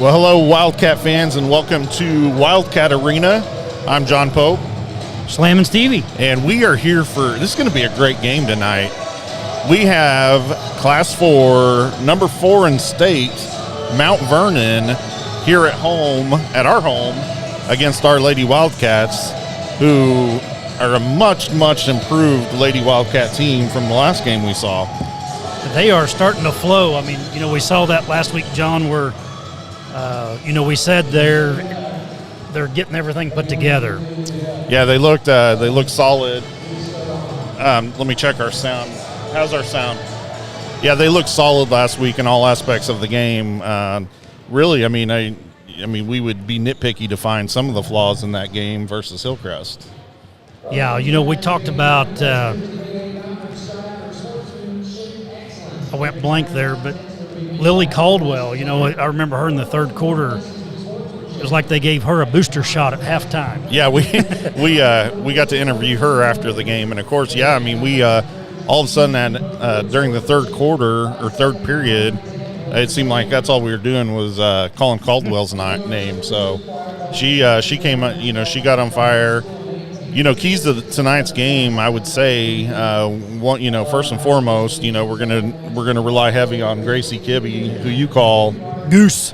Well, hello, Wildcat fans, and welcome to Wildcat Arena. I'm John Pope. Slam and Stevie. And we are here for, this is going to be a great game tonight. We have Class 4, number 4 in state, Mt Vernon, here at home, at our home, against our Lady Wildcats, who are a much, much improved Lady Wildcat team from the last game we saw. They are starting to flow. I mean, we saw that last week, John, where, we said they're getting everything put together. Yeah, they looked solid. Let me check our sound. How's our sound? Yeah, they looked solid last week in all aspects of the game. Really, I mean, we would be nitpicky to find some of the flaws in that game versus Hillcrest. Yeah, we talked about. I went blank there, but Lily Caldwell. I remember her in the third quarter. It was like they gave her a booster shot at halftime. Yeah, we got to interview her after the game, and of course, we all of a sudden during the third quarter or third period, it seemed like that's all we were doing was calling Caldwell's name. So she came up, she got on fire. Keys to tonight's game, I would say, first and foremost, we're gonna rely heavy on Gracie Kibbe, who you call Goose.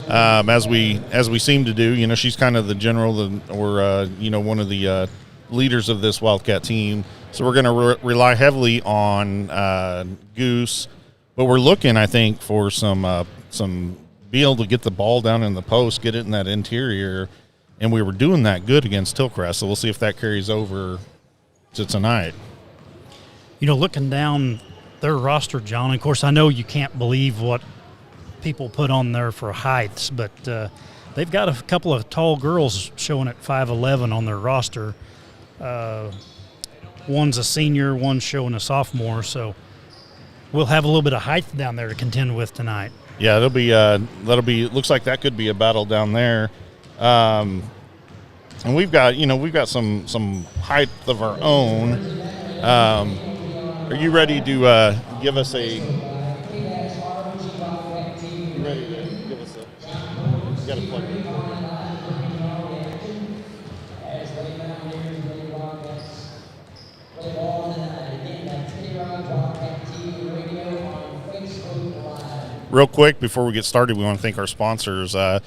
As we seem to do. She's kind of the general, or one of the leaders of this Wildcat team. So we're going to rely heavily on Goose, but we're looking, I think, for some be able to get the ball down in the post, get it in that interior, and we were doing that good against Hillcrest. So we'll see if that carries over to tonight. Looking down their roster, John. Of course, I know you can't believe what people put on there for heights, but they've got a couple of tall girls showing at 5'11" on their roster. One's a senior, one's showing a sophomore, so we'll have a little bit of height down there to contend with tonight. Yeah, that'll be looks like that could be a battle down there. And we've got some height of our own. Are you ready to give us a You got to plug it. Real quick, before we get started, we want to thank our sponsors. I'm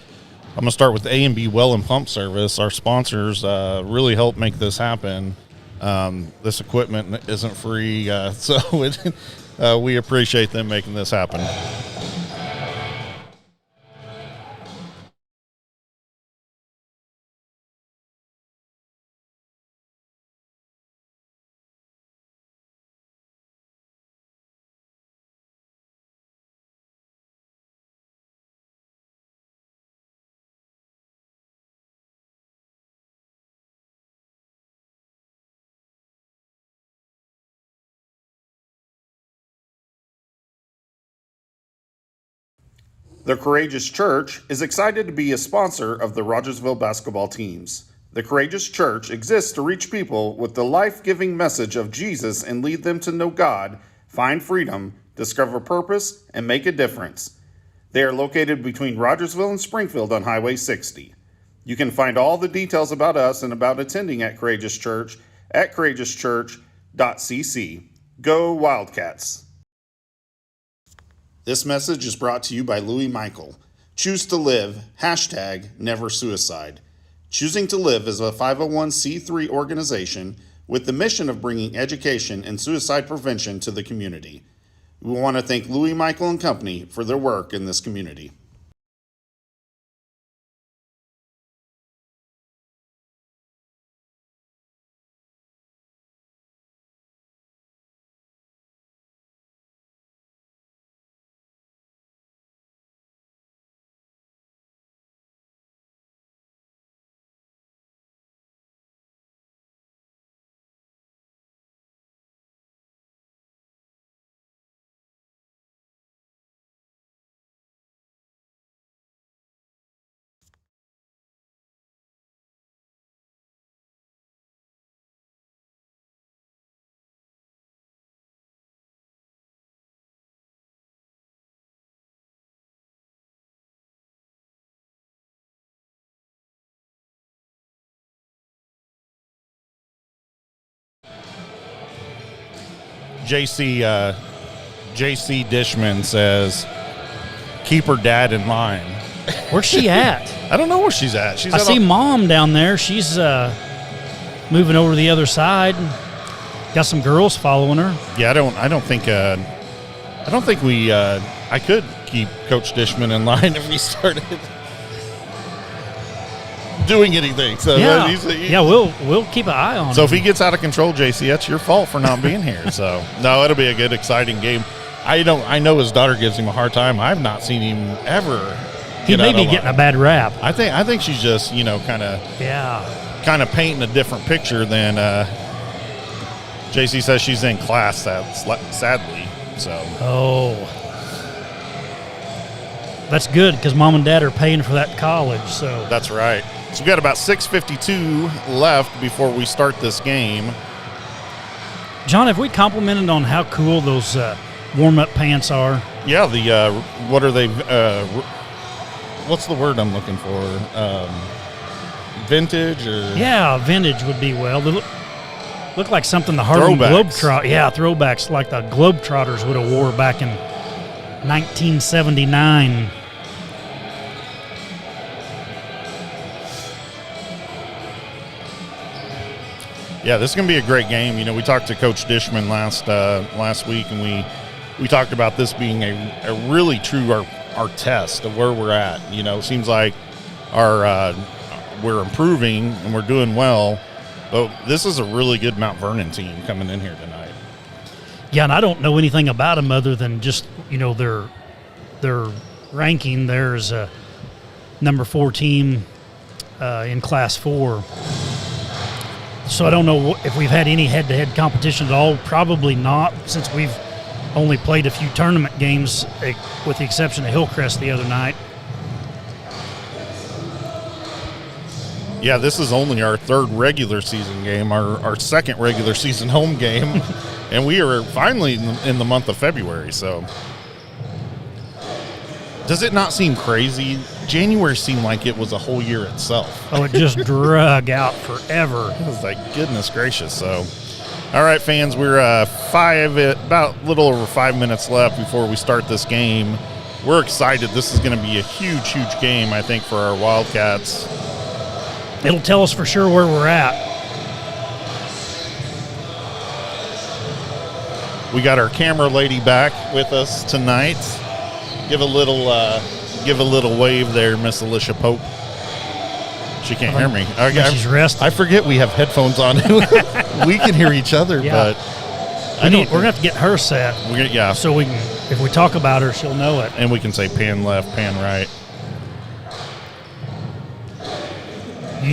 going to start with A&B Well and Pump Service. Our sponsors really help make this happen. This equipment isn't free, so we appreciate them making this happen. The Courageous Church is excited to be a sponsor of the Rogersville basketball teams. The Courageous Church exists to reach people with the life-giving message of Jesus and lead them to know God, find freedom, discover purpose, and make a difference. They are located between Rogersville and Springfield on Highway 60. You can find all the details about us and about attending at Courageous Church at courageouschurch.cc. Go Wildcats! This message is brought to you by Louis Michael. Choose to live, #never suicide. Choosing to Live is a 501c3 organization with the mission of bringing education and suicide prevention to the community. We want to thank Louis Michael and Company for their work in this community. JC Dishman says, keep her dad in line. Where's she at? I don't know where she's at. I see Mom down there. She's moving over to the other side. Got some girls following her. Yeah, I don't think we. I could keep Coach Dishman in line if he started doing anything. So yeah, we'll keep an eye on him. So if he gets out of control, JC, that's your fault for not being here. So no, it'll be a good, exciting game. I know his daughter gives him a hard time. I've not seen him ever. He may be getting a bad rap. I think she's just kind of painting a different picture than JC says she's in class. Sadly, so. Oh. That's good because Mom and Dad are paying for that college. So that's right. So we got about 6:52 left before we start this game. John, have we complimented on how cool those warm-up pants are? Yeah. What are they? What's the word I'm looking for? Vintage or? Yeah, vintage would be well. They look like something the Harlem Globetrotters. Yeah, throwbacks like the Globetrotters would have wore back in 1979. Yeah, this is going to be a great game. We talked to Coach Dishman last week, and we talked about this being a really true our test of where we're at. It seems like we're improving and we're doing well, but this is a really good Mount Vernon team coming in here tonight. Yeah, and I don't know anything about them other than just their ranking. There's a number 4 team in Class 4. So I don't know if we've had any head-to-head competition at all. Probably not, since we've only played a few tournament games, with the exception of Hillcrest the other night. Yeah, this is only our 3rd regular season game, our 2nd regular season home game, and we are finally in the month of February. So does it not seem crazy? January seemed like it was a whole year itself. Oh, it just drug out forever. It was like, goodness gracious. So, all right, fans, we're about a little over 5 minutes left before we start this game. We're excited. This is going to be a huge, huge game, I think, for our Wildcats. It'll tell us for sure where we're at. We got our camera lady back with us tonight. Give a little wave there, Miss Alicia Pope. She can't hear me. She's resting. I forget we have headphones on. We can hear each other, but we're gonna have to get her set. Yeah. So we can, if we talk about her, she'll know it. And we can say pan left, pan right.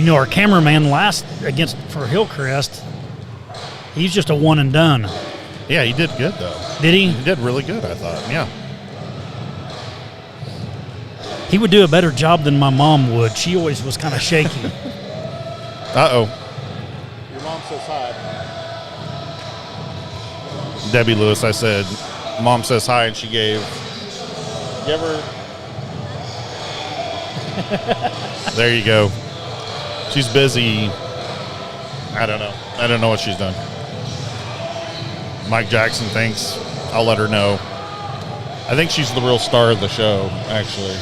Our cameraman for Hillcrest, he's just a one and done. Yeah, he did good though. Did he? He did really good, I thought. Yeah. He would do a better job than my mom would. She always was kind of shaky. Uh-oh. Your mom says hi. Debbie Lewis, I said, Mom says hi, and she gave. You ever? There you go. She's busy. I don't know. I don't know what she's done. Mike Jackson thinks. I'll let her know. I think she's the real star of the show, actually.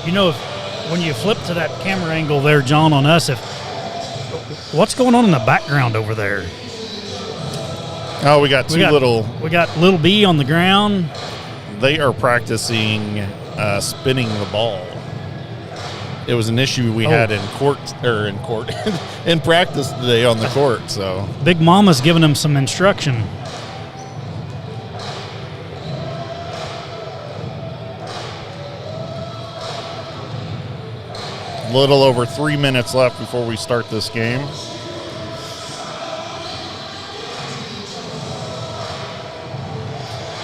When you flip to that camera angle there, John, on us, what's going on in the background over there? Oh, we got We got Little B on the ground. They are practicing spinning the ball. It was an issue we had in practice today on the court. So Big Mama's giving them some instruction. little over 3 minutes left before we start this game.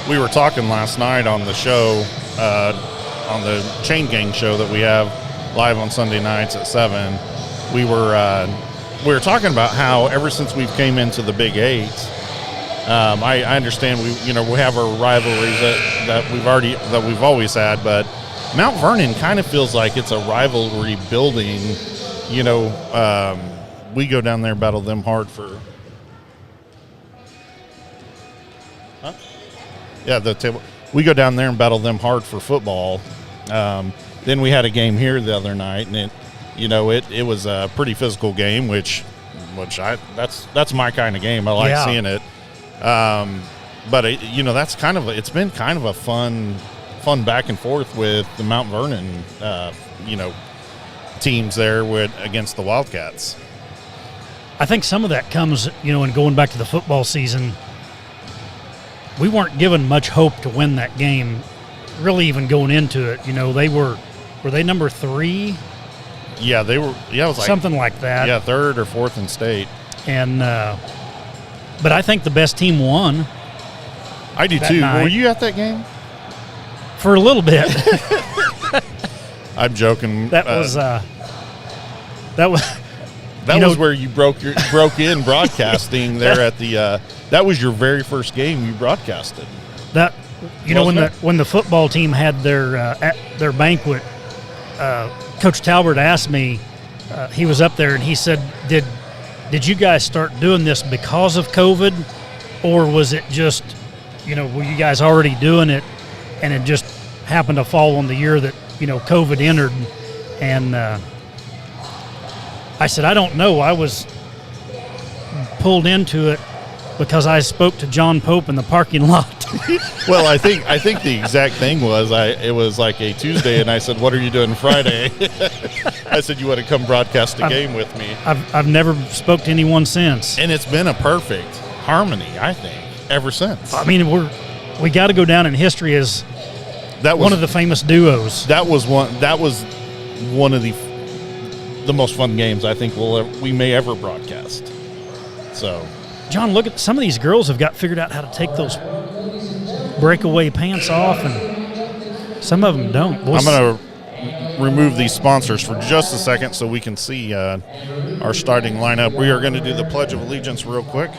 We were talking last night on the show, on the Chain Gang show that we have live on Sunday nights at 7. We were talking about how ever since we've came into the Big 8, I understand we have our rivalries that we've always had, but Mount Vernon kind of feels like it's a rivalry building. We go down there and battle them hard for. Yeah, the table. We go down there and battle them hard for football. Then we had a game here the other night, and it was a pretty physical game, which that's my kind of game. I like seeing it. But it's been kind of a fun back and forth with the Mount Vernon, teams there against the Wildcats. I think some of that comes, in going back to the football season, we weren't given much hope to win that game, really even going into it. Were they number 3? Yeah, they were. Yeah, it was like something like that. Yeah, 3rd or 4th in state. And but I think the best team won. I do too. Night. Were you at that game? For a little bit. I'm joking. That was where you broke in broadcasting there at the. That was your very first game you broadcasted. That when the football team had their banquet, Coach Talbert asked me. He was up there and he said, "Did you guys start doing this because of COVID, or was it just, were you guys already doing it, and it just happened to fall on the year that COVID entered?" And I said, "I don't know. I was pulled into it because I spoke to John Pope in the parking lot." Well, I think the exact thing was it was like a Tuesday, and I said, "What are you doing Friday?" I said, "You want to come broadcast a game with me?" I've never spoke to anyone since, and it's been a perfect harmony, I think, ever since. I mean, we got to go down in history as one of the famous duos. That was one of the most fun games I think we may ever broadcast. So, John, look at some of these girls have got figured out how to take those breakaway pants off, and some of them don't. I'm going to remove these sponsors for just a second so we can see our starting lineup. We are going to do the Pledge of Allegiance real quick.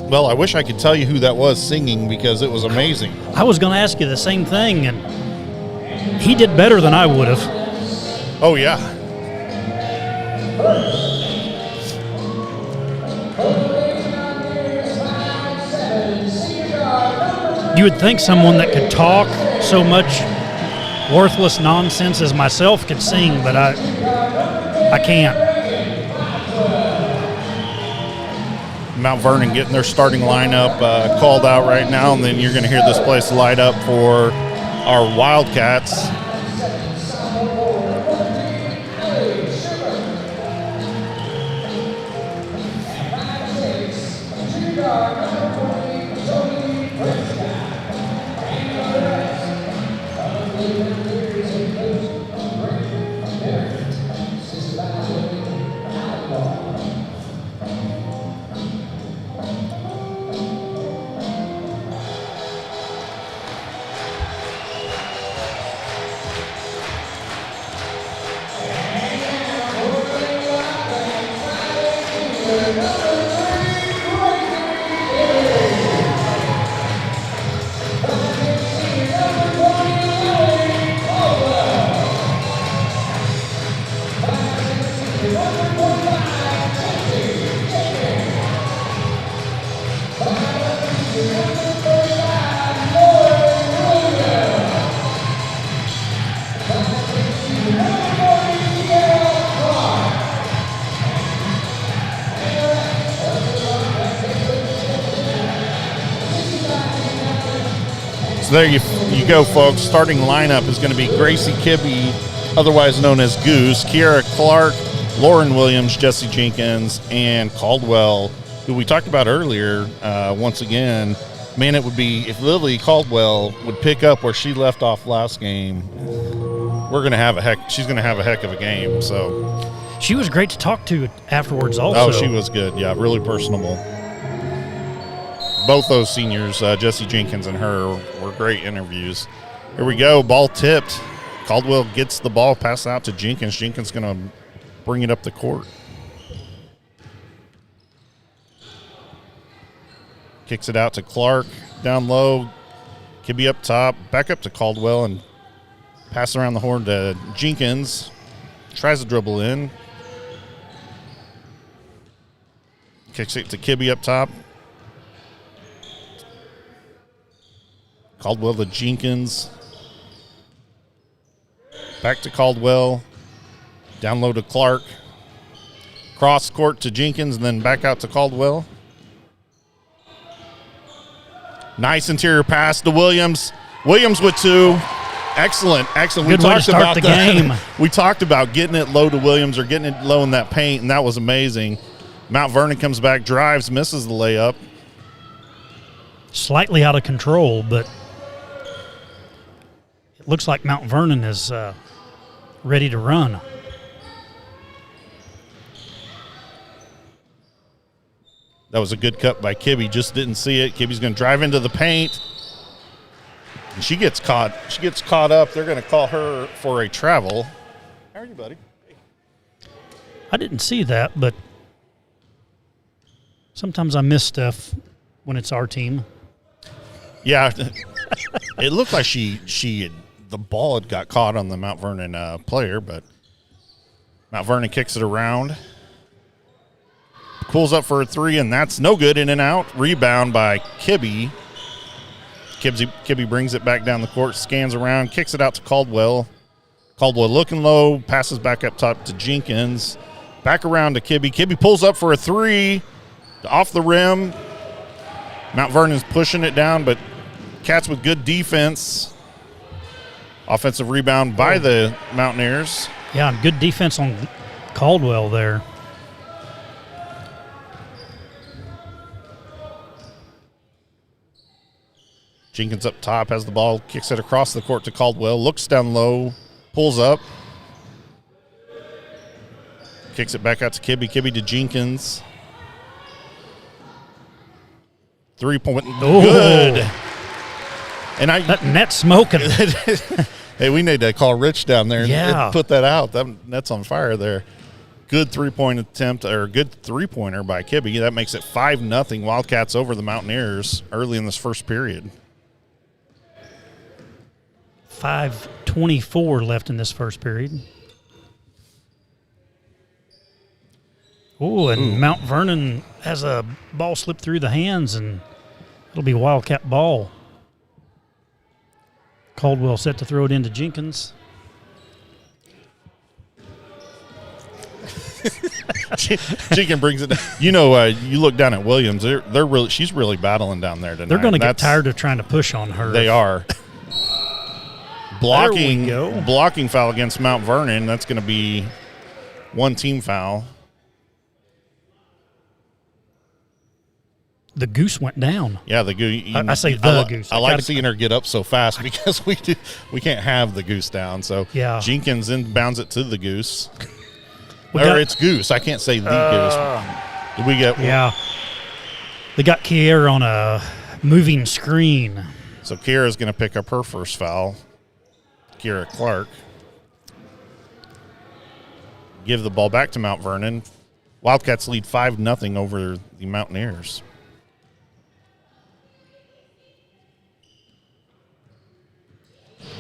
Well, I wish I could tell you who that was singing because it was amazing. I was going to ask you the same thing, and he did better than I would have. Oh, yeah. You would think someone that could talk so much worthless nonsense as myself could sing, but I can't. Mount Vernon getting their starting lineup called out right now, and then you're going to hear this place light up for our Wildcats. So there you go, folks. Starting lineup is going to be Gracie Kibbe, otherwise known as Goose, Kiera Clark, Lauren Williams, Jesse Jenkins, and Caldwell, who we talked about earlier. Once again, man, it would be if Lily Caldwell would pick up where she left off last game. She's going to have a heck of a game. So she was great to talk to afterwards. Also, oh, she was good. Yeah, really personable. Both those seniors, Jesse Jenkins and her, were great interviews. Here we go. Ball tipped. Caldwell gets the ball, passed out to Jenkins. Jenkins going to bring it up the court. Kicks it out to Clark. Down low. Kibbe up top. Back up to Caldwell and pass around the horn to Jenkins. Tries to dribble in. Kicks it to Kibbe up top. Caldwell to Jenkins. Back to Caldwell. Down low to Clark. Cross court to Jenkins and then back out to Caldwell. Nice interior pass to Williams. Williams with two. Excellent. Good way to start the game. We talked about getting it low to Williams or getting it low in that paint, and that was amazing. Mount Vernon comes back, drives, misses the layup. Slightly out of control, but it looks like Mount Vernon is ready to run. That was a good cut by Kibbe. Just didn't see it. Kibbe's going to drive into the paint. And she gets caught. She gets caught up. They're going to call her for a travel. How are you, buddy? I didn't see that, but sometimes I miss stuff when it's our team. Yeah. It looked like the ball had got caught on the Mount Vernon player, but Mount Vernon kicks it around. Pulls up for a three, and that's no good. In and out. Rebound by Kibbe. Kibbe brings it back down the court, scans around, kicks it out to Caldwell. Caldwell looking low, passes back up top to Jenkins. Back around to Kibbe. Kibbe pulls up for a three. Off the rim. Mount Vernon's pushing it down, but Cats with good defense. Offensive rebound by the Mountaineers. Yeah, good defense on Caldwell there. Jenkins up top, has the ball, kicks it across the court to Caldwell, looks down low, pulls up, kicks it back out to Kibbe. Kibbe to Jenkins. 3-point, good. And that net's smoking. Hey, we need to call Rich down there and put that out. That net's on fire there. Good 3-point attempt, or good 3-pointer by Kibbe. That makes it 5-0 Wildcats over the Mountaineers early in this first period. 5:24 left in this first period. Oh, and Mount Vernon has a ball slip through the hands, and it'll be Wildcat ball. Caldwell set to throw it into Jenkins. Jenkins brings it down. You know, you look down at Williams. They're really. She's really battling down there tonight. They're going to get tired of trying to push on her. They are. Blocking foul against Mount Vernon. That's going to be one team foul. The goose went down. Yeah, the goose. I say the goose. I like seeing her get up so fast because we can't have the goose down. So yeah. Jenkins inbounds it to the goose. It's goose. I can't say the goose. Did we get? Yeah. They got Kiera on a moving screen. So Kiera's going to pick up her first foul. Kiera Clark. Give the ball back to Mount Vernon. Wildcats lead 5-0 over the Mountaineers.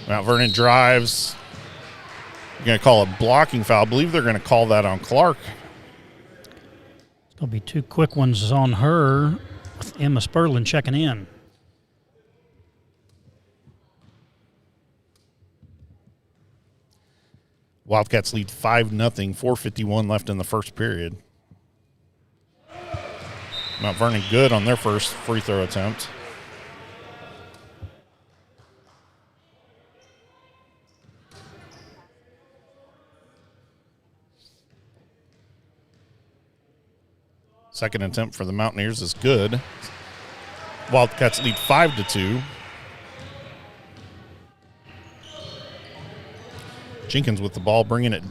Mount Vernon drives. You're going to call a blocking foul. I believe they're going to call that on Clark. It's going to be two quick ones on her with Emma Sperlin checking in. Wildcats lead 5-0, 4:51 left in the first period. Mount Vernon good on their first free throw attempt. Second attempt for the Mountaineers is good. Wildcats lead 5-2. Jenkins with the ball, bringing it,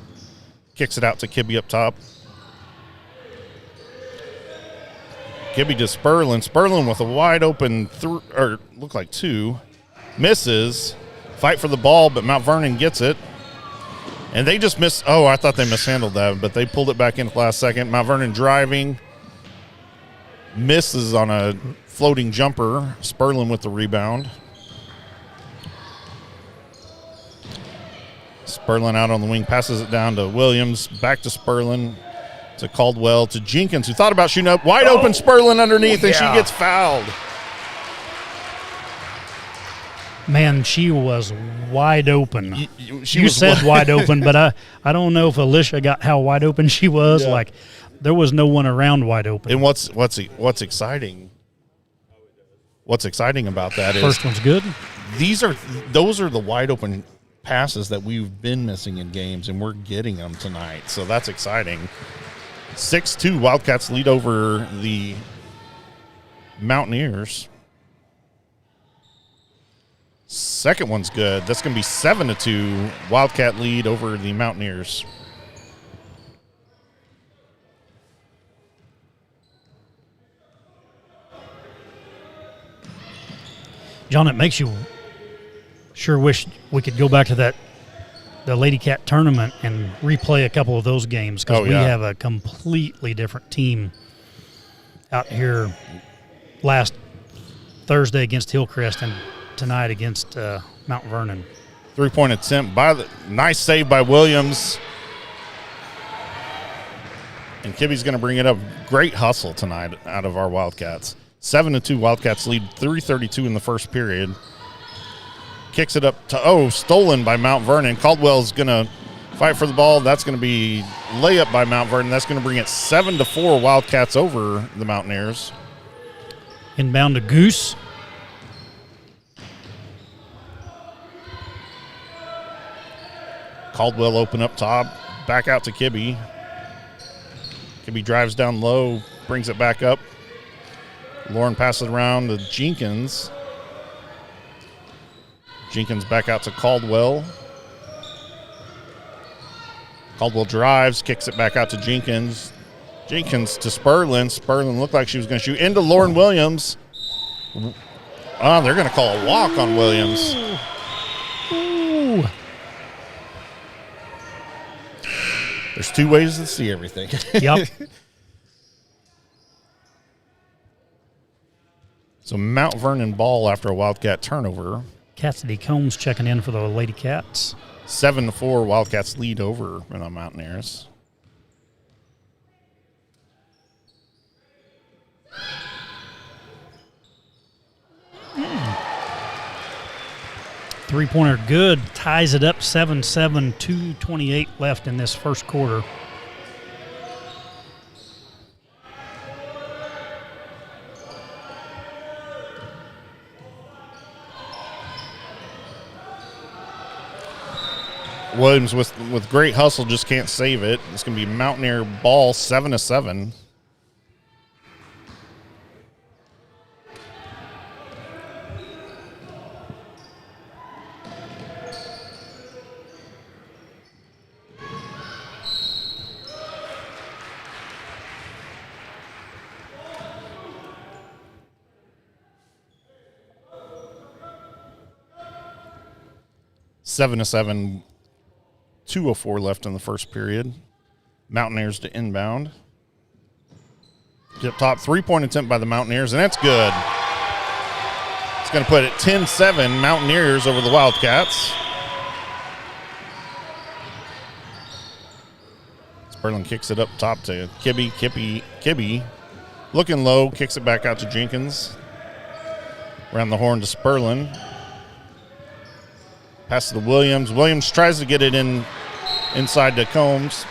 kicks it out to Kibbe up top. Kibbe to Spurlin. Spurlin with a wide open, look like two. Misses. Fight for the ball, but Mount Vernon gets it. And they just missed. Oh, I thought they mishandled that, but they pulled it back in the last second. Mount Vernon driving. Misses on a floating jumper. Spurlin with the rebound. Spurlin out on the wing, passes it down to Williams. Back to Spurlin, to Caldwell, to Jenkins, who thought about shooting up. Wide open Spurlin underneath, and she gets fouled. Man, she was wide open. You said wide open, but I don't know if Alicia got how wide open she was. Yeah. Like, there was no one around wide open. And what's exciting? What's exciting about that is first one's good. Those are the wide open passes that we've been missing in games, and we're getting them tonight. So that's exciting. 6-2, Wildcats lead over the Mountaineers. Second one's good. That's going to be 7-2. Wildcat lead over the Mountaineers. John, it makes you sure wish we could go back to the LadyCat tournament and replay a couple of those games, because we have a completely different team out here last Thursday against Hillcrest and tonight against Mount Vernon. 3-point attempt nice save by Williams. And Kibbe's going to bring it up. Great hustle tonight out of our Wildcats. 7-2, Wildcats lead 3:32 in the first period. Kicks it up to, stolen by Mount Vernon. Caldwell's going to fight for the ball. That's going to be layup by Mount Vernon. That's going to bring it 7-4, Wildcats over the Mountaineers. Inbound to Goose. Caldwell open up top, back out to Kibbe. Kibbe drives down low, brings it back up. Lauren passes it around to Jenkins. Jenkins back out to Caldwell. Caldwell drives, kicks it back out to Jenkins. Jenkins to Spurlin. Spurlin looked like she was going to shoot into Lauren Williams. Oh, they're going to call a walk on Williams. Ooh. There's two ways to see everything. Yep. So Mount Vernon ball after a Wildcat turnover. Cassidy Combs checking in for the LadyCats. 7-4, Wildcats lead over the Mountaineers. Three-pointer good, ties it up 7-7, 2:28 left in this first quarter. Williams with great hustle just can't save it. It's going to be Mountaineer ball 7-7. Seven to 7, 2:04 left in the first period. Mountaineers to inbound. Tip top, 3-point attempt by the Mountaineers, and that's good. It's going to put it 10-7, Mountaineers over the Wildcats. Spurlin kicks it up top to Kibbe. Kibbe looking low, kicks it back out to Jenkins. Around the horn to Spurlin. Pass to Williams. Williams tries to get it inside to Combs.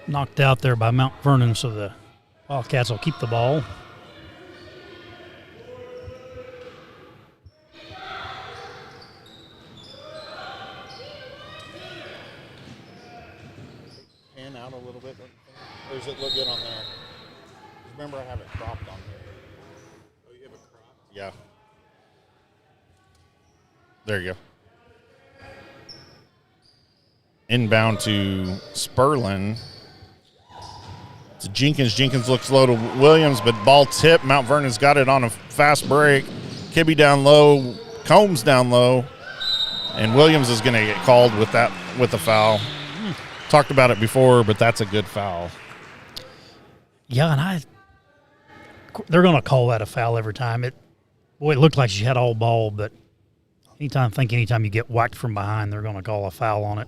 Knocked out there by Mount Vernon, so the Wildcats will keep the ball. And out out a little bit, don't you think? Or does it look good on there? Remember, I have it cropped on here. Oh, you have it cropped? Yeah. There you go. Inbound to Sperlin. To Jenkins. Jenkins looks low to Williams, but ball tip. Mount Vernon's got it on a fast break. Kibbe down low. Combs down low. And Williams is going to get called with a foul. Talked about it before, but that's a good foul. Yeah, and they're going to call that a foul every time. It looked like she had all ball, but anytime you get whacked from behind, they're going to call a foul on it.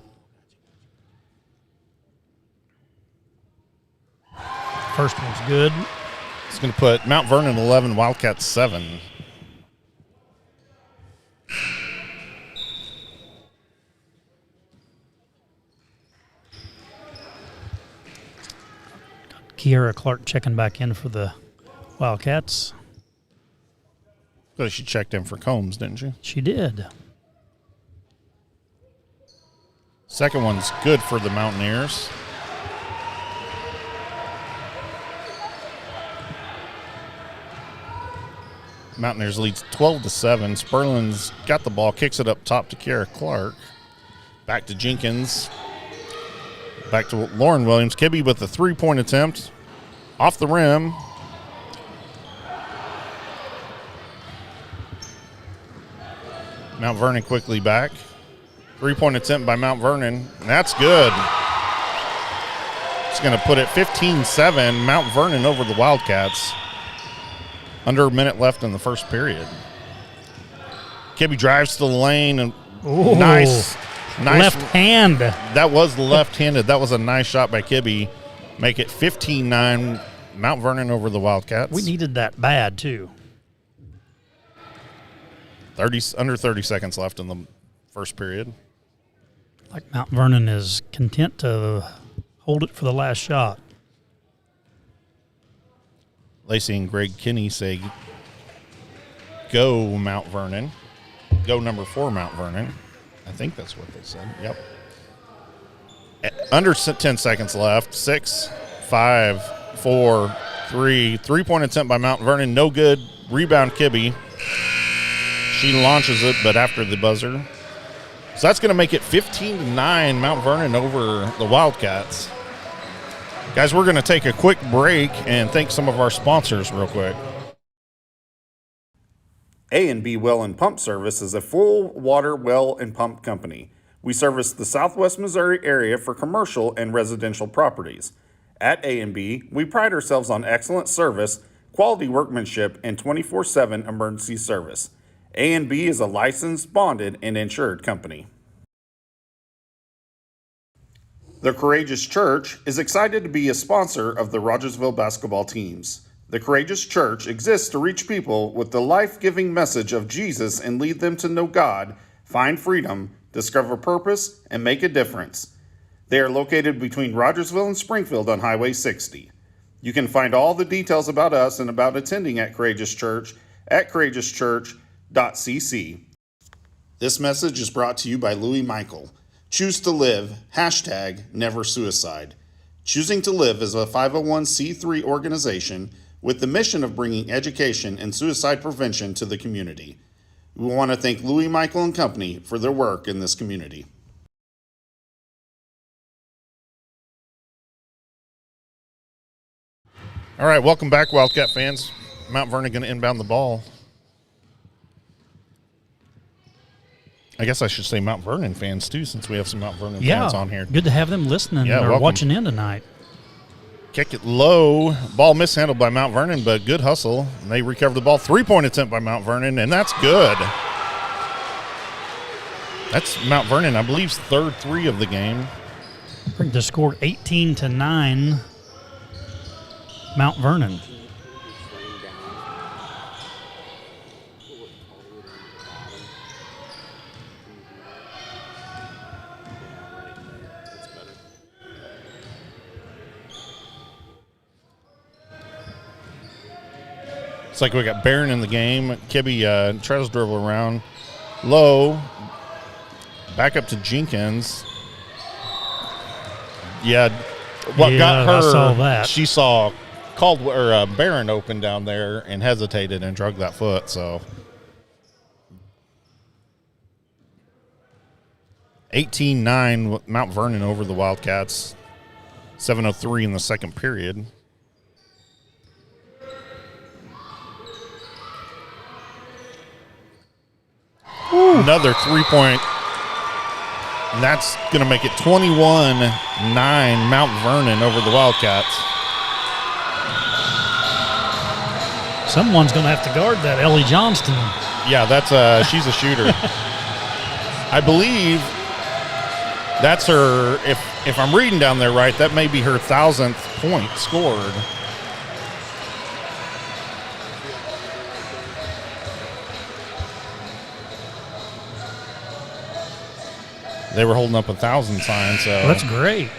First one's good. It's going to put Mount Vernon 11, Wildcats 7. Kiara Clark checking back in for the Wildcats. So she checked in for Combs, didn't she? She did. Second one's good for the Mountaineers. Mountaineers leads 12-7. Sperlin's got the ball, kicks it up top to Kiara Clark. Back to Jenkins. Back to Lauren Williams. Kibbe with the three-point attempt. Off the rim. Mount Vernon quickly back. Three-point attempt by Mount Vernon. And that's good. It's going to put it 15-7. Mount Vernon over the Wildcats. Under a minute left in the first period. Kibbe drives to the lane. And Ooh, nice. Left hand. That was left-handed. That was a nice shot by Kibbe. Make it 15-9. Mount Vernon over the Wildcats. We needed that bad, too. Under 30 seconds left in the first period. Like Mount Vernon is content to hold it for the last shot. Lacey and Greg Kinney say, go Mount Vernon. Go number 4 Mount Vernon. I think that's what they said. Yep. Under 10 seconds left. 6, 5, 4, 3. Three-point attempt by Mount Vernon. No good. Rebound Kibbe. She launches it, but after the buzzer. So that's going to make it 15-9 Mount Vernon over the Wildcats. Guys, we're going to take a quick break and thank some of our sponsors real quick. A&B Well and Pump Service is a full water well and pump company. We service the Southwest Missouri area for commercial and residential properties. At A&B, we pride ourselves on excellent service, quality workmanship, and 24/7 emergency service. A&B is a licensed, bonded, and insured company. The Courageous Church is excited to be a sponsor of the Rogersville basketball teams. The Courageous Church exists to reach people with the life-giving message of Jesus and lead them to know God, find freedom, discover purpose, and make a difference. They are located between Rogersville and Springfield on Highway 60. You can find all the details about us and about attending at Courageous Church at courageouschurch.cc. This message is brought to you by Louis Michael. Choose to live, #never suicide. Choosing to Live is a 501c3 organization with the mission of bringing education and suicide prevention to the community. We want to thank Louis Michael and Company for their work in this community. All right, welcome back, Wildcat fans. Mount Vernon going to inbound the ball. I guess I should say Mount Vernon fans, too, since we have some Mount Vernon fans on here. Good to have them listening or welcome. watching in tonight. Kick it low. Ball mishandled by Mount Vernon, but good hustle. And they recover the ball. Three-point attempt by Mount Vernon, and that's good. That's Mount Vernon, I believe, third 3 of the game. Bring the score 18-9. Mount Vernon. It's like we got Barron in the game. Kibbe tries to dribble around. Low. Back up to Jenkins. Yeah, what Yeah, got her, I saw that. she saw Barron open down there and hesitated and drug that foot. So 18-9 Mount Vernon over the Wildcats. 7:03 in the second period. Ooh. Another 3-point. And that's going to make it 21-9 Mount Vernon over the Wildcats. Someone's going to have to guard that Ellie Johnston. Yeah, that's she's a shooter. I believe that's her, if I'm reading down there right, that may be her 1,000th point scored. They were holding up 1,000 sign, so that's great.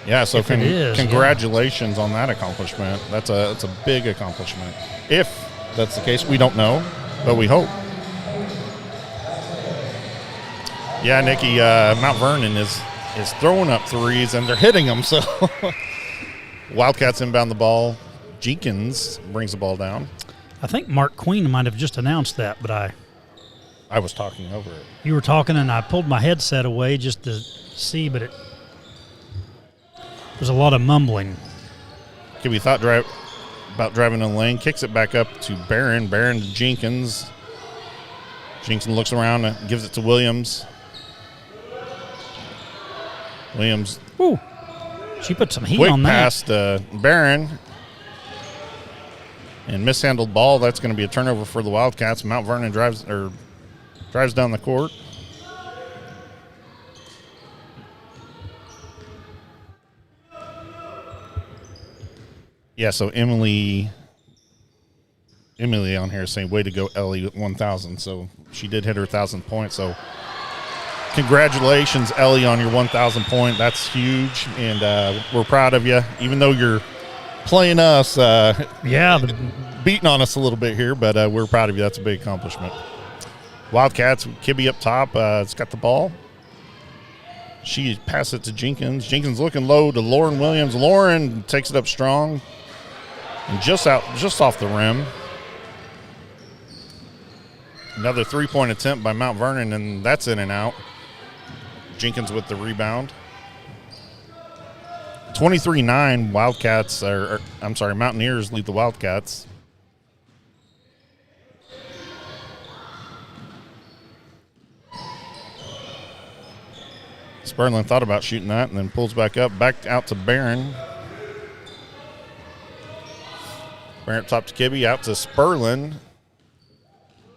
Yeah, so congratulations on that accomplishment. That's a big accomplishment. If that's the case, we don't know, but we hope. Yeah, Nikki, Mount Vernon is throwing up threes, and they're hitting them. So Wildcats inbound the ball. Jenkins brings the ball down. I think Mark Queen might have just announced that, but I was talking over it. You were talking, and I pulled my headset away just to see, but there's a lot of mumbling. Okay, we thought about driving in the lane. Kicks it back up to Barron. Barron to Jenkins. Jenkins looks around and gives it to Williams. Williams. Ooh, she put some heat quick on that. Pass to Barron. And mishandled ball. That's going to be a turnover for the Wildcats. Mount Vernon drives down the court. Yeah, so Emily on here is saying, way to go, Ellie, 1,000. So she did hit her 1,000th point. So congratulations, Ellie, on your 1,000 point. That's huge, and we're proud of you. Even though you're playing us, beating on us a little bit here, but we're proud of you. That's a big accomplishment. Wildcats, Kibbe up top. It's got the ball. She passes it to Jenkins. Jenkins looking low to Lauren Williams. Lauren takes it up strong and just off the rim. Another three-point attempt by Mount Vernon, and that's in and out. Jenkins with the rebound. 23-9 Mountaineers lead the Wildcats. Sperlin thought about shooting that and then pulls back out to Barron. Barron top to Kibbe, out to Sperlin.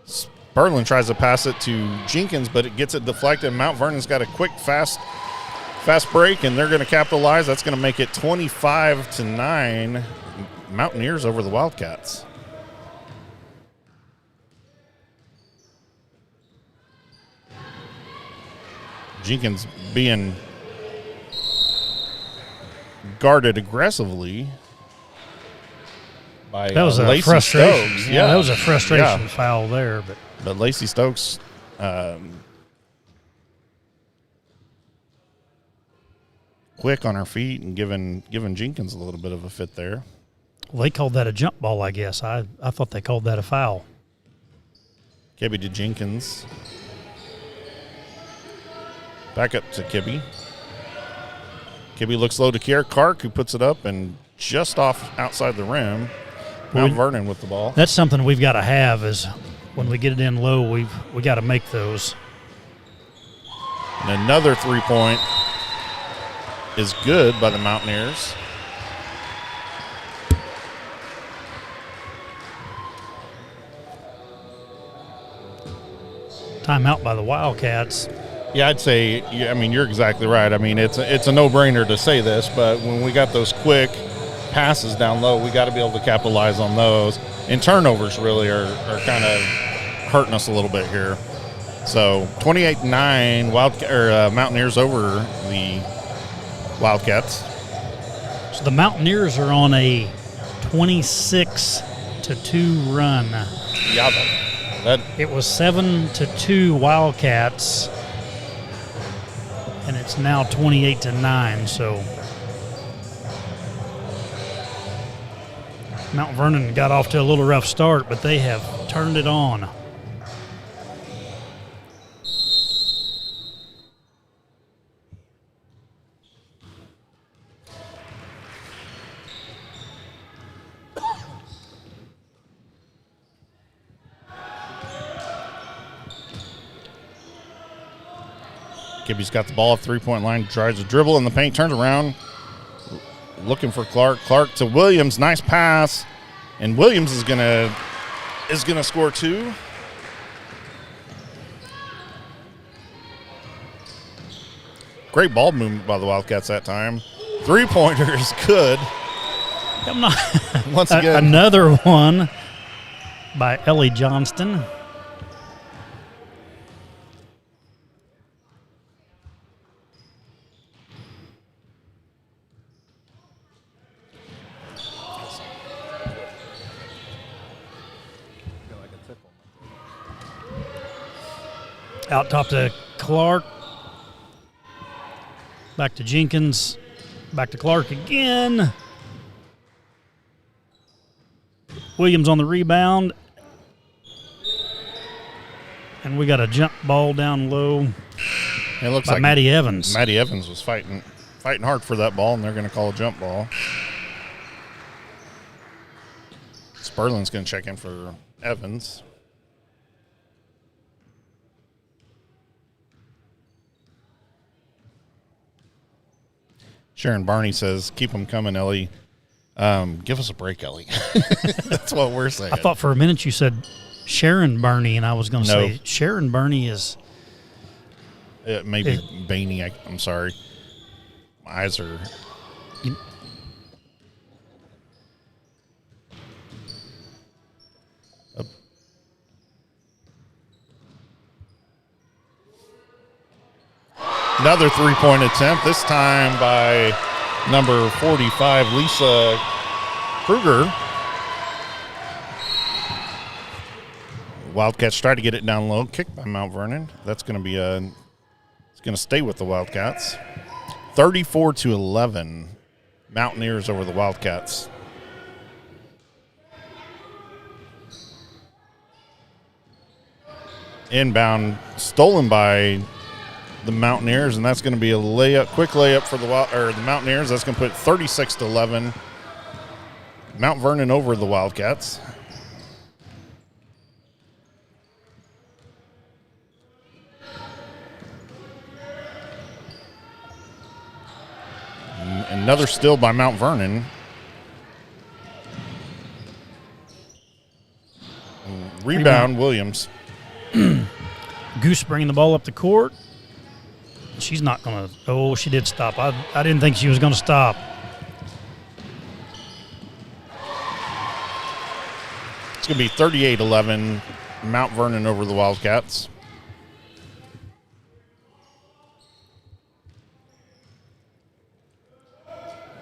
Sperlin tries to pass it to Jenkins, but it gets it deflected. Mount Vernon's got a quick, fast break, and they're going to capitalize. That's going to make it 25-9 Mountaineers over the Wildcats. Jenkins being guarded aggressively by that was a Lacey frustration. Stokes. Yeah, that was a frustration foul there. But Lacey Stokes quick on her feet and giving Jenkins a little bit of a fit there. Well, they called that a jump ball, I guess. I thought they called that a foul. Kibbe to Jenkins. Back up to Kibbe. Kibbe looks low to Kier Clark, who puts it up and just off outside the rim. Mount Vernon with the ball. That's something we've got to have is when we get it in low, we got to make those. And another three-point is good by the Mountaineers. Timeout by the Wildcats. Yeah, I'd say, I mean, you're exactly right. I mean, it's a no-brainer to say this, but when we got those quick passes down low, we got to be able to capitalize on those. And turnovers really are kind of hurting us a little bit here. So 28-9 Mountaineers over the Wildcats. So the Mountaineers are on a 26-2 run. Yeah, it was 7-2 Wildcats. And it's now 28-9, so Mount Vernon got off to a little rough start, but they have turned it on. Gibby's got the ball at three-point line, tries to dribble in the paint, turns around, looking for Clark. Clark to Williams, nice pass, and Williams is gonna score two. Great ball movement by the Wildcats that time. Three-pointer is good. Come on. Once again, Another one by Ellie Johnston. Out top to Clark. Back to Jenkins. Back to Clark again. Williams on the rebound. And we got a jump ball down low it looks by like Maddie Evans. Maddie Evans was fighting hard for that ball, and they're going to call a jump ball. Sperlin's going to check in for Evans. Sharon Barney says, keep them coming, Ellie. Give us a break, Ellie. That's what we're saying. I thought for a minute you said Sharon Burney, and I was going to No. say Sharon Burney is... It may be Bainey. I'm sorry. My eyes are... Another three-point attempt, this time by number 45, Lisa Kruger. Wildcats try to get it down low. Kicked by Mount Vernon. That's going to be it's going to stay with the Wildcats. 34-11. Mountaineers over the Wildcats. Inbound, stolen by the Mountaineers, and that's going to be a quick layup for the Mountaineers. That's going to put 36-11. Mount Vernon over the Wildcats. Another steal by Mount Vernon. Rebound, Williams. Goose bringing the ball up the court. She's not going to. Oh, she did stop. I didn't think she was going to stop. It's going to be 38-11. Mount Vernon over the Wildcats.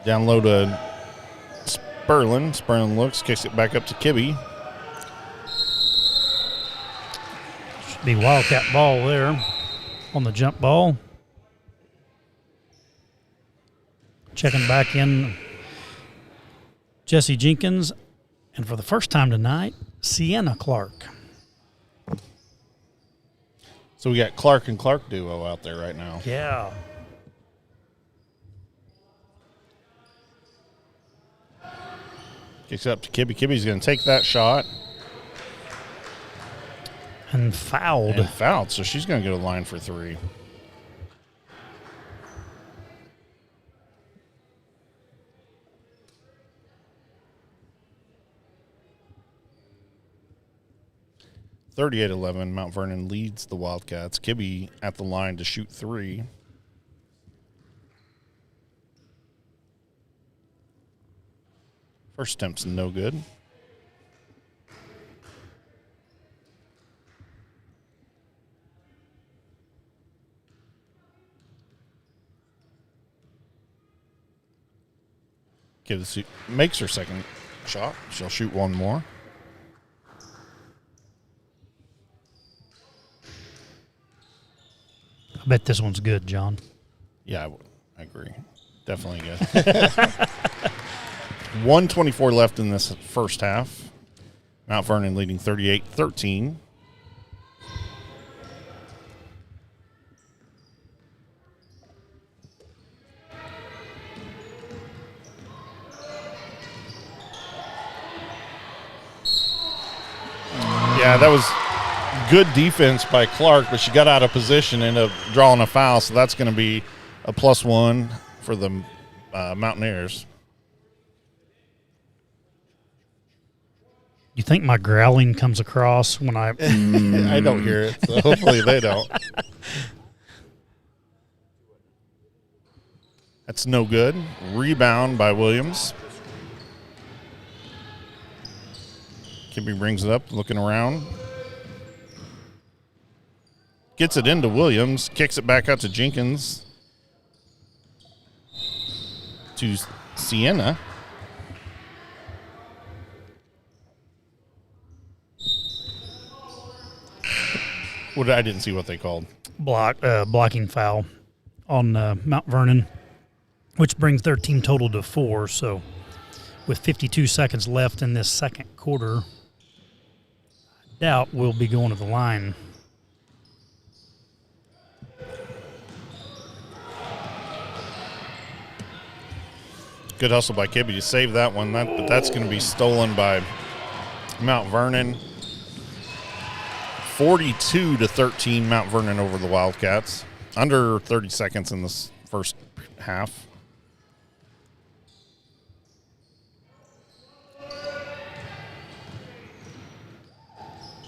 Down low to Sperlin. Sperlin looks, kicks it back up to Kibbe. Should be Wildcat ball there on the jump ball. Checking back in Jesse Jenkins. And for the first time tonight, Sienna Clark. So we got Clark and Clark duo out there right now. Yeah. Kicks it up to Kibbe. Kibbe's going to take that shot. And fouled. And fouled, so she's going to go to the line for three. (38-11). Mount Vernon leads the Wildcats. Kibbe at the line to shoot three. First attempt's no good. Makes her second shot. She'll shoot one more. I bet this one's good, John. Yeah, I agree. Definitely good. 1:24 left in this first half. Mount Vernon leading 38-13. Yeah, that was good defense by Clark, but she got out of position and ended up drawing a foul, so that's going to be a +1 for the Mountaineers. You think my growling comes across when I I don't hear it, so hopefully they don't. That's no good. Rebound by Williams. Kibbe brings it up, looking around. Gets it into Williams, kicks it back out to Jenkins. To Sienna. I didn't see what they called. blocking foul on Mount Vernon, which brings their team total to 4. So with 52 seconds left in this second quarter, I doubt we'll be going to the line. Good hustle by Kibbe to save that one, but that's going to be stolen by Mount Vernon. 42-13, Mount Vernon over the Wildcats. Under 30 seconds in this first half.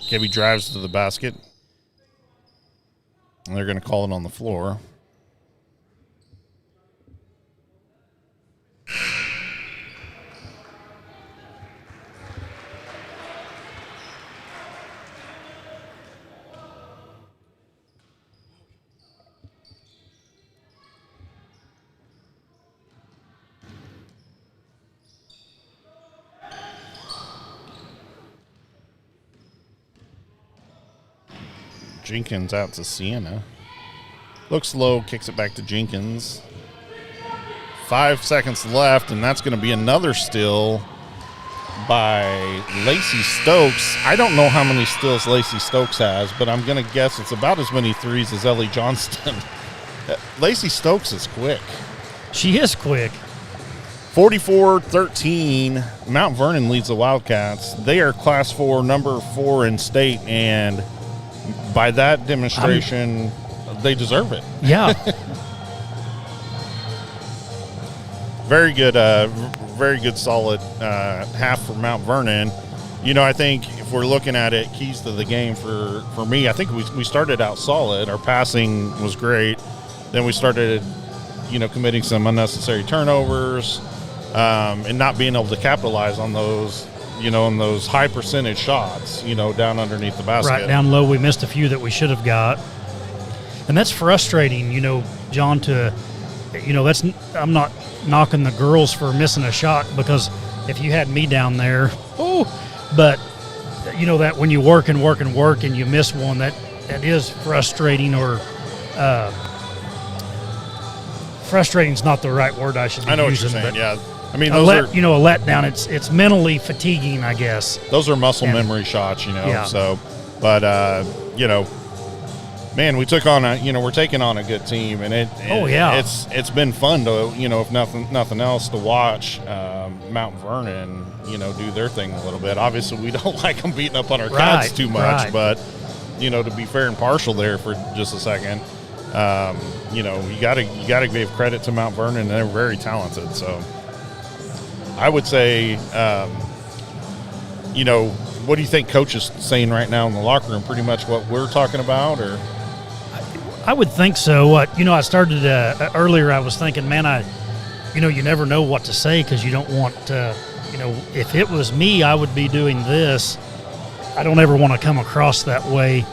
Kibbe drives to the basket. And they're going to call it on the floor. Jenkins out to Sienna. Looks low, kicks it back to Jenkins. 5 seconds left, and that's going to be another steal by Lacey Stokes. I don't know how many steals Lacey Stokes has, but I'm going to guess it's about as many threes as Ellie Johnston. Lacey Stokes is quick. She is quick. 44-13, Mount Vernon leads the Wildcats. They are Class 4, number 4 in state, and by that demonstration, they deserve it. Yeah. Very good, solid half for Mount Vernon. You know, I think if we're looking at it, keys to the game for me, I think we started out solid. Our passing was great. Then we started, committing some unnecessary turnovers and not being able to capitalize on those, in those high percentage shots, down underneath the basket. Right down low, we missed a few that we should have got. And that's frustrating, John, I'm not knocking the girls for missing a shot, because if you had me down there, but that when you work and you miss one, that is frustrating, or frustrating is not the right word I should be using. I know what you're saying, yeah. I mean, a letdown. It's mentally fatiguing, I guess. Those are muscle memory shots, Yeah. So, but man, we took on we're taking on a good team, and it's been fun to, if nothing else, to watch Mount Vernon, do their thing a little bit. Obviously, we don't like them beating up on our cats too much, but to be fair and partial there for just a second, you gotta give credit to Mount Vernon. They're very talented, so. I would say, what do you think Coach is saying right now in the locker room? Pretty much what we're talking about, or? I would think so. I started earlier. I was thinking, man, you never know what to say, because you don't want, if it was me, I would be doing this. I don't ever want to come across that way.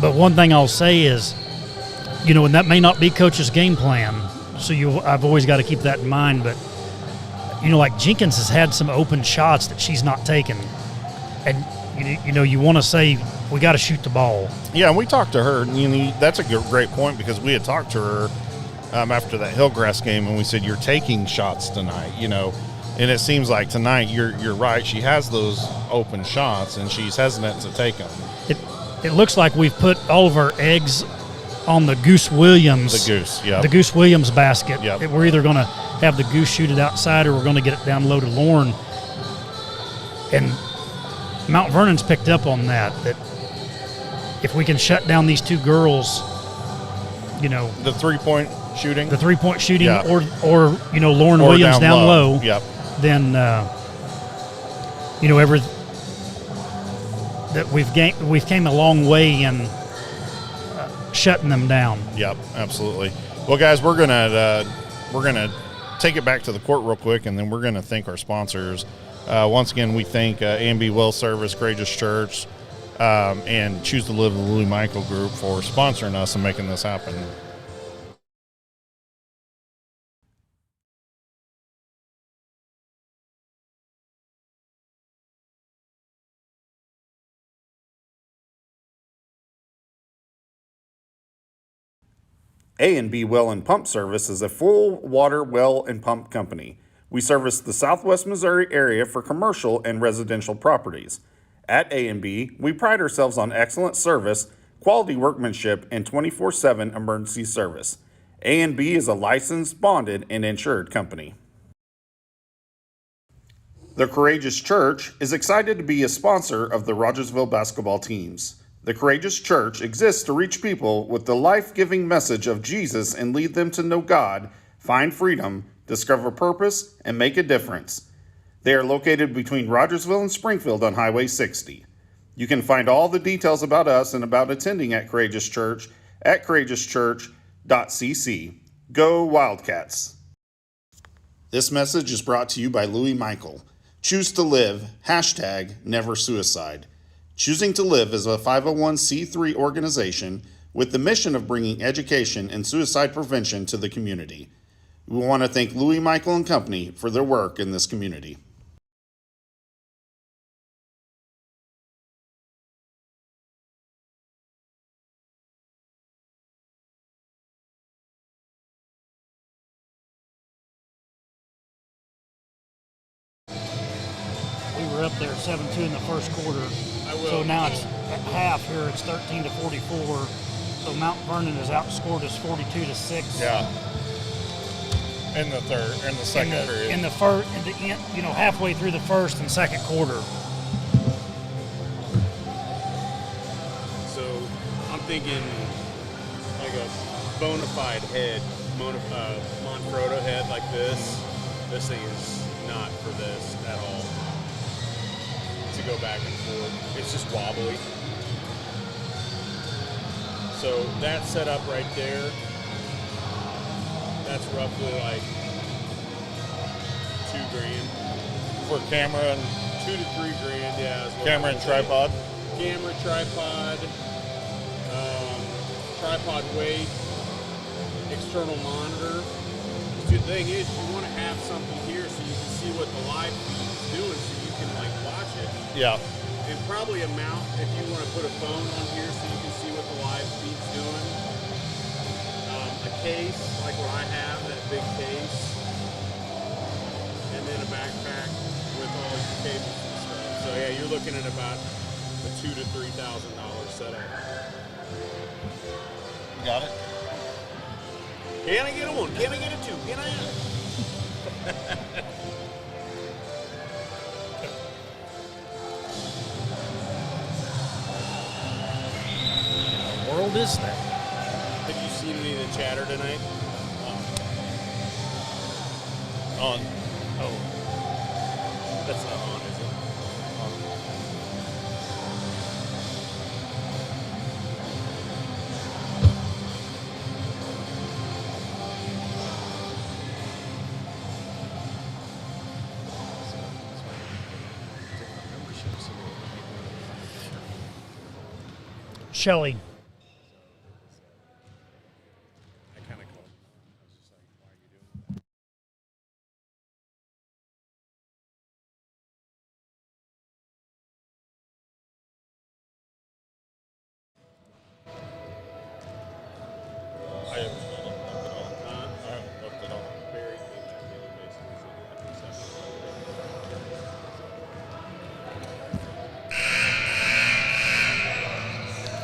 But one thing I'll say is, and that may not be Coach's game plan. So I've always got to keep that in mind. But like Jenkins has had some open shots that she's not taken, and you want to say we got to shoot the ball. Yeah, and we talked to her. That's a great point, because we had talked to her after that Hillgrass game, and we said, you're taking shots tonight, And it seems like tonight, you're right. She has those open shots, and she's hesitant to take them. It looks like we've put all of our eggs on the Goose Williams. The Goose, yeah. The Goose Williams basket. Yep. We're either going to have the Goose shoot it outside, or we're going to get it down low to Lauren. And Mount Vernon's picked up on that if we can shut down these two girls, The 3-point shooting. the 3-point shooting, Yeah. or Lauren Or Williams down low. Yep. Then that we've came a long way in shutting them down. Yep, absolutely. Well, guys, we're gonna take it back to the court real quick, and then we're gonna thank our sponsors. Once again, we thank A&B Well Service, Courageous Church, and Choose to Live, the Louis Michael Group, for sponsoring us and making this happen. A&B Well and Pump Service is a full water well and pump company. We service the Southwest Missouri area for commercial and residential properties. At A&B, we pride ourselves on excellent service, quality workmanship, and 24/7 emergency service. A&B is a licensed, bonded, and insured company. The Courageous Church is excited to be a sponsor of the Rogersville basketball teams. The Courageous Church exists to reach people with the life-giving message of Jesus and lead them to know God, find freedom, discover purpose, and make a difference. They are located between Rogersville and Springfield on Highway 60. You can find all the details about us and about attending at Courageous Church at courageouschurch.cc. Go Wildcats! This message is brought to you by Louis Michael. Choose to live, #never suicide. Choosing to Live is a 501c3 organization with the mission of bringing education and suicide prevention to the community. We want to thank Louis Michael and Company for their work in this community. We were up there 7-2 in the first quarter. So now it's at half here. It's 13-44. So Mount Vernon has outscored us 42-6. Yeah. In the second period. In the first, halfway through the first and second quarter. So I'm thinking like a bona fide head, Monfrodo head like this. This thing is not for this at all. To go back and forth. It's just wobbly. So that setup right there, that's roughly like $2,000 For camera and $2 to $3,000. Yeah, is what camera I and would say. tripod. Camera, tripod, tripod weight, external monitor. The thing is, you want to have something here so you can see what the live feed is doing, so you can like watch it. Yeah. And probably a mount if you want to put a phone on here so you can see what the live feed's doing. A case, like what I have, that big case. And then a backpack with all your cables and stuff. So yeah, you're looking at about a $2,000 to $3,000 setup. Got it? Can I get a one? Can I get a two? Can I? What world is that? Have you seen any of the chatter tonight? On. Oh. That's not on, is it? Shelly. I kind of called. I was just like, why are you doing that? I haven't looked at all. I haven't looked at all. Barry came back in and basically said, "You have to accept it."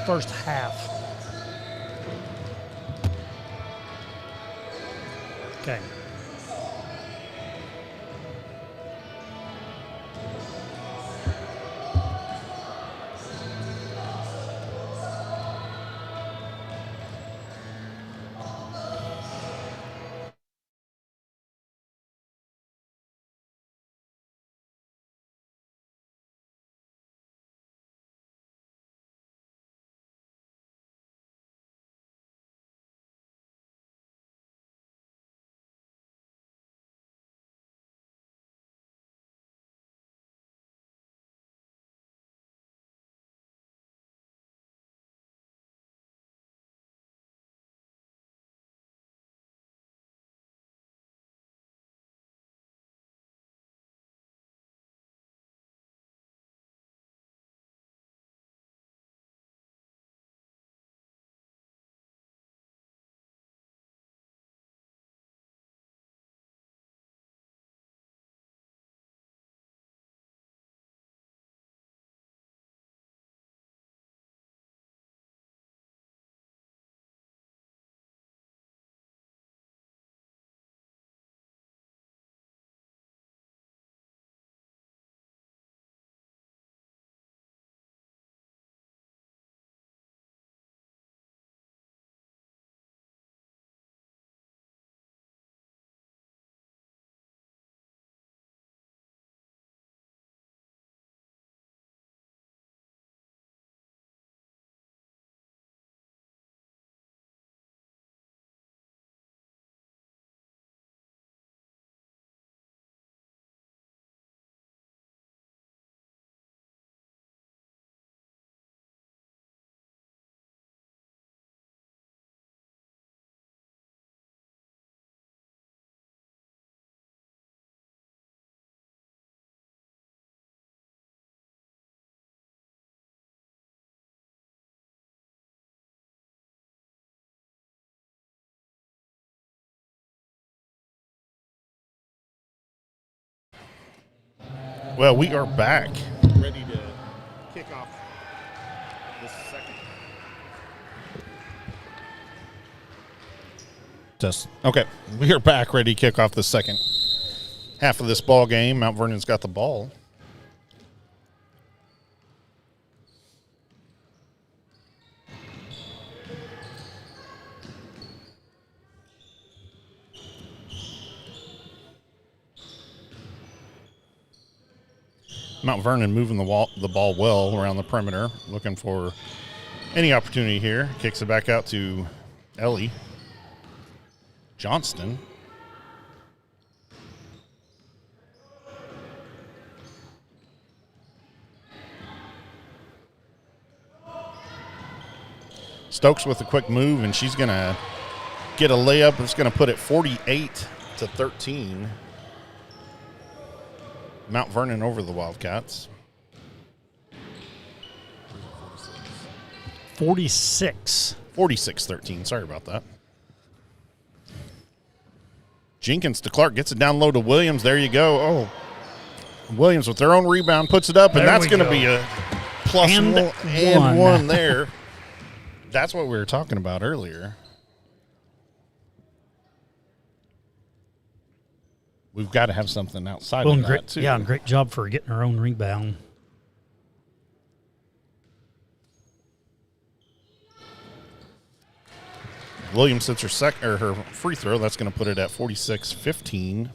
first half. Okay. Well, we are back. Ready to kick off the second. Okay, we are back ready to kick off the second half of this ball game. Mount Vernon's got the ball. Mount Vernon moving the ball well around the perimeter, looking for any opportunity here. Kicks it back out to Ellie Johnston. Stokes with a quick move, and she's going to get a layup. It's going to put it 48-13. Mount Vernon over the Wildcats. 46-13. Sorry about that. Jenkins to Clark, gets it down low to Williams. There you go. Oh, Williams with their own rebound puts it up, and that's going to be a plus and one there. That's what we were talking about earlier. We've got to have something outside of that, too. Yeah, and great job for getting her own rebound. Williams hits her free throw. That's going to put it at 46-15.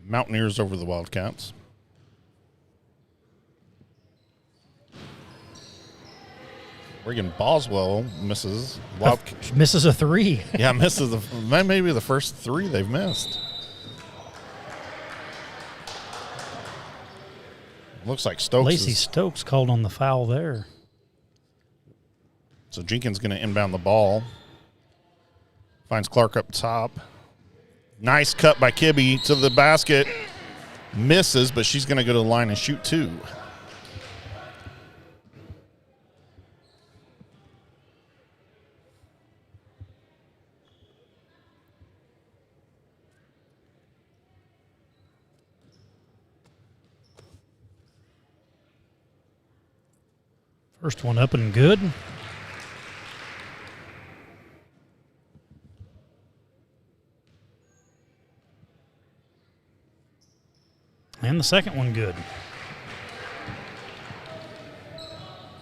Mountaineers over the Wildcats. Regan Boswell misses. Misses a three. Yeah, misses maybe the first three they've missed. Looks like Stokes. Lacey Stokes called on the foul there. So Jenkins going to inbound the ball. Finds Clark up top. Nice cut by Kibbe to the basket. Misses, but she's going to go to the line and shoot two. First one up and good. And the second one good.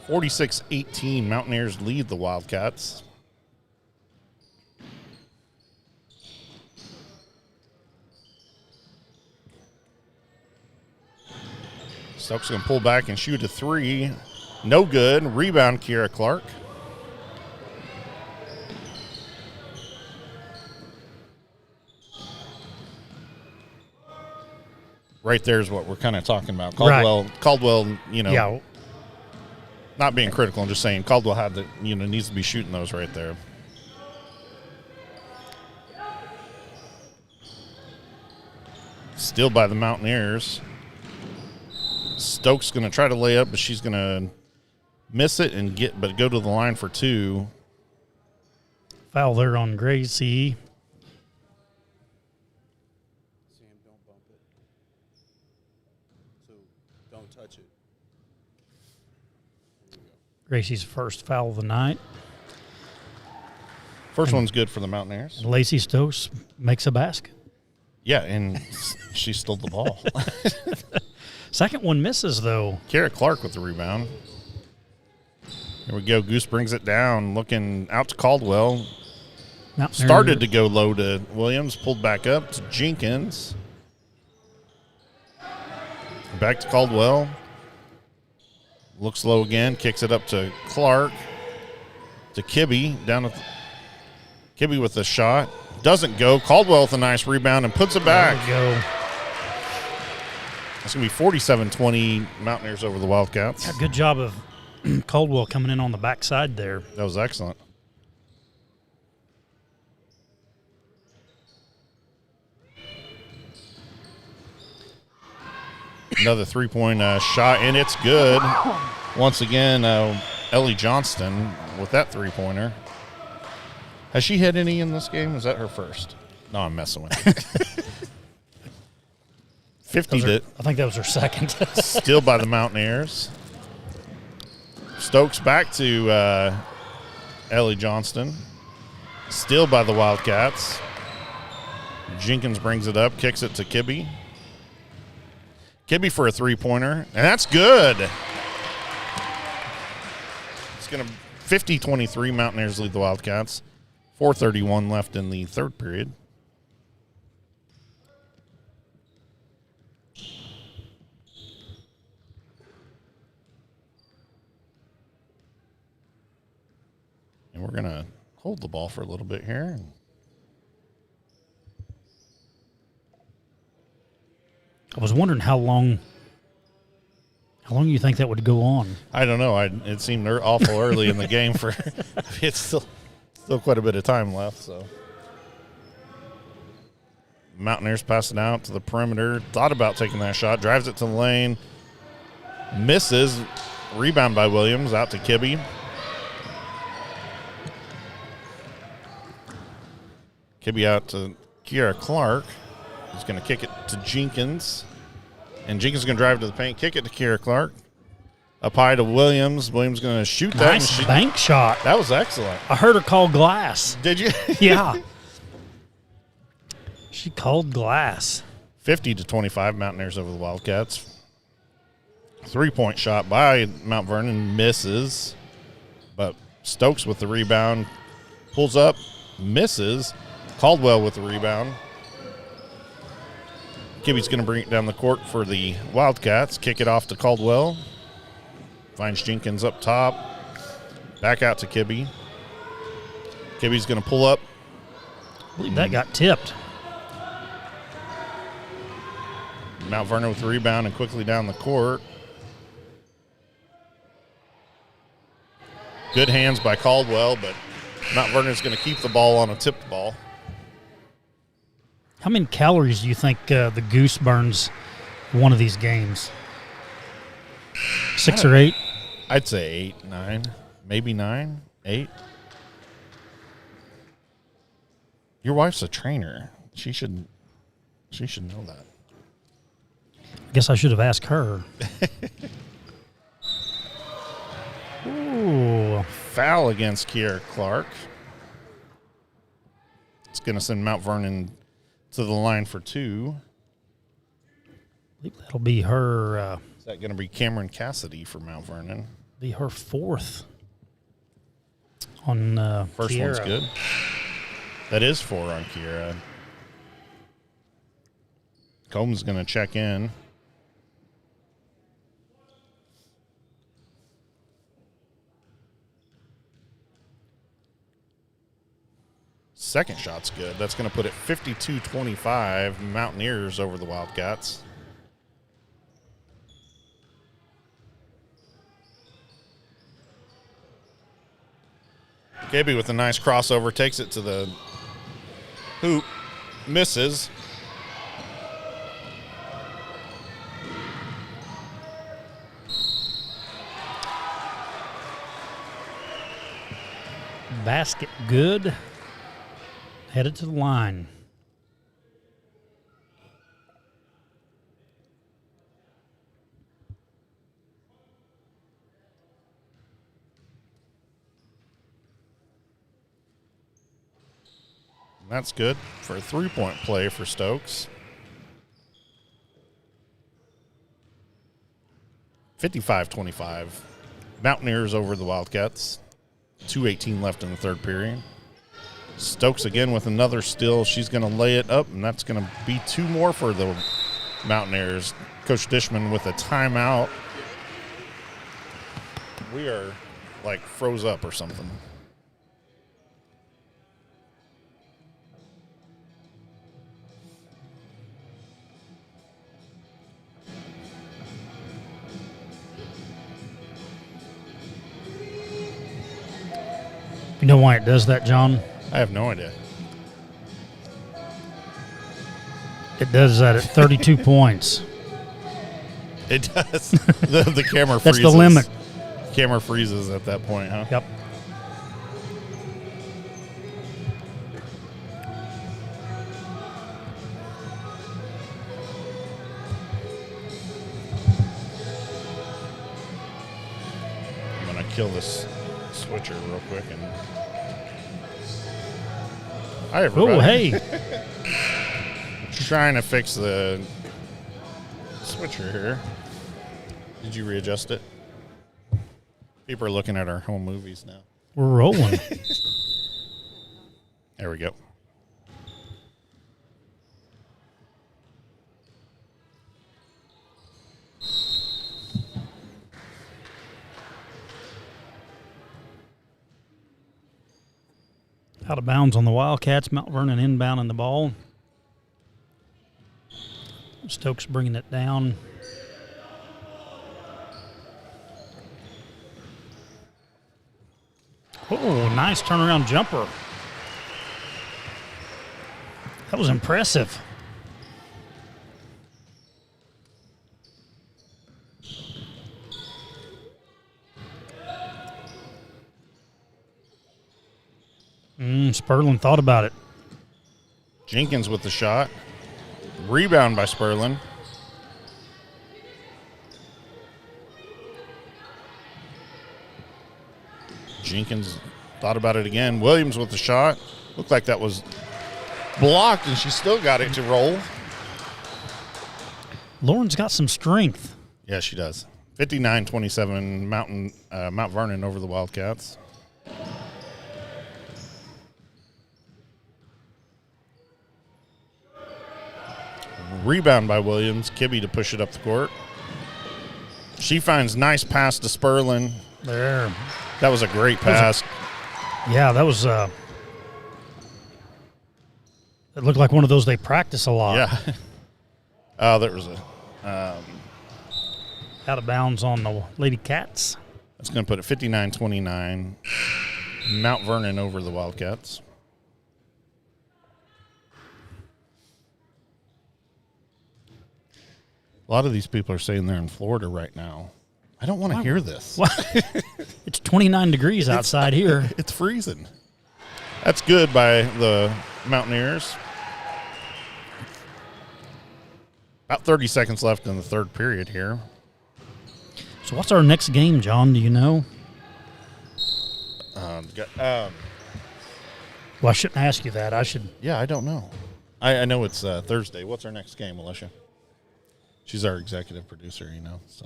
46-18, Mountaineers lead the Wildcats. Stokes going to pull back and shoot a three. No good. Rebound, Kiera Clark. Right there is what we're kind of talking about. Caldwell, Yeah. Not being critical, I'm just saying Caldwell had the, needs to be shooting those right there. Still by the Mountaineers. Stokes going to try to lay up, but she's going to miss it and go to the line for two. Foul there on Gracie. Sam, don't bump it. So don't touch it. Gracie's first foul of the night. First one's good for the Mountaineers. Lacey Stokes makes a basket. Yeah, and she stole the ball. Second one misses, though. Kiera Clark with the rebound. Here we go. Goose brings it down, looking out to Caldwell. Started to go low to Williams, pulled back up to Jenkins. Back to Caldwell. Looks low again, kicks it up to Clark. To Kibbe, down with Kibbe with the shot. Doesn't go. Caldwell with a nice rebound and puts it back. There we go. It's going to be 47-20 Mountaineers over the Wildcats. Yeah, good job of Caldwell coming in on the backside there. That was excellent. Another three-point shot, and it's good. Once again, Ellie Johnston with that three-pointer. Has she hit any in this game? Is that her first? No, I'm messing with you. 50 I think that was her second. Still by the Mountaineers. Stokes back to Ellie Johnston. Still by the Wildcats. Jenkins brings it up, kicks it to Kibbe. Kibbe for a three-pointer, and that's good. It's going to 50-23 Mountaineers lead the Wildcats. 4:31 left in the third period. And we're going to hold the ball for a little bit here. I was wondering how long you think that would go on. I don't know. It seemed awful early in the game for it's still quite a bit of time left. So Mountaineers passing out to the perimeter. Thought about taking that shot. Drives it to the lane. Misses. Rebound by Williams. Out to Kibbe. Kibbe out to Kiera Clark. He's going to kick it to Jenkins. And Jenkins is going to drive to the paint, kick it to Kiera Clark. Up high to Williams. Williams going to shoot that. Nice bank shot. That was excellent. I heard her call glass. Did you? Yeah. She called glass. 50-25 Mountaineers over the Wildcats. Three-point shot by Mt Vernon. Misses. But Stokes with the rebound. Pulls up. Misses. Caldwell with the rebound. Kibbe's going to bring it down the court for the Wildcats. Kick it off to Caldwell. Finds Jenkins up top. Back out to Kibbe. Kibbe's going to pull up. I believe that got tipped. Mt Vernon with the rebound and quickly down the court. Good hands by Caldwell, but Mt Vernon's going to keep the ball on a tipped ball. How many calories do you think the Goose burns one of these games? 6 or 8? I'd say 8, 9, maybe 9, 8. Your wife's a trainer. She should know that. I guess I should have asked her. foul against Kiera Clark. It's going to send Mount Vernon to the line for 2. I believe that'll be her. Is that going to be Cameron Cassidy for Mount Vernon? Be her 4th on First Kiera. one's good. That is 4 on Kiera. Combs going to check in. Second shot's good. That's going to put it 52-25, Mountaineers over the Wildcats. Gaby with a nice crossover, takes it to the hoop, misses. Basket good. Headed to the line. That's good for a 3-point play for Stokes. 55-25. Mountaineers over the Wildcats. 2:18 left in the third period. Stokes again with another steal. She's going to lay it up, and that's going to be 2 more for the Mountaineers. Coach Dishman with a timeout. We are like froze up or something. You know why it does that, John? I have no idea. It does that at 32 points. It does. The camera freezes. That's the limit. Camera freezes at that point, huh? Yep. I'm going to kill this switcher real quick. And hi, everybody. Oh, hey. Trying to fix the switcher here. Did you readjust it? People are looking at our home movies now. We're rolling. There we go. Out of bounds on the Wildcats. Mount Vernon inbounding the ball. Stokes bringing it down. Oh, nice turnaround jumper. That was impressive. Sperlin thought about it. Jenkins with the shot. Rebound by Sperlin. Jenkins thought about it again. Williams with the shot. Looked like that was blocked, and she still got it to roll. Lauren's got some strength. Yeah, she does. 59-27, Mount Vernon over the Wildcats. Rebound by Williams. Kibbe to push it up the court. She finds nice pass to Sperlin. There. That was a great pass. That was it looked like one of those they practice a lot. Yeah. There was a out of bounds on the Lady Cats. that's going to put it 59-29. Mount Vernon over the Wildcats. A lot of these people are saying they're in Florida right now. I don't want to hear this. It's 29 degrees outside here. It's freezing. That's good by the Mountaineers. About 30 seconds left in the third period here. So what's our next game, John? Do you know? sounds good. Well, I shouldn't ask you that. I should. Yeah, I don't know. I know it's Thursday. What's our next game, Alicia? She's our executive producer, so.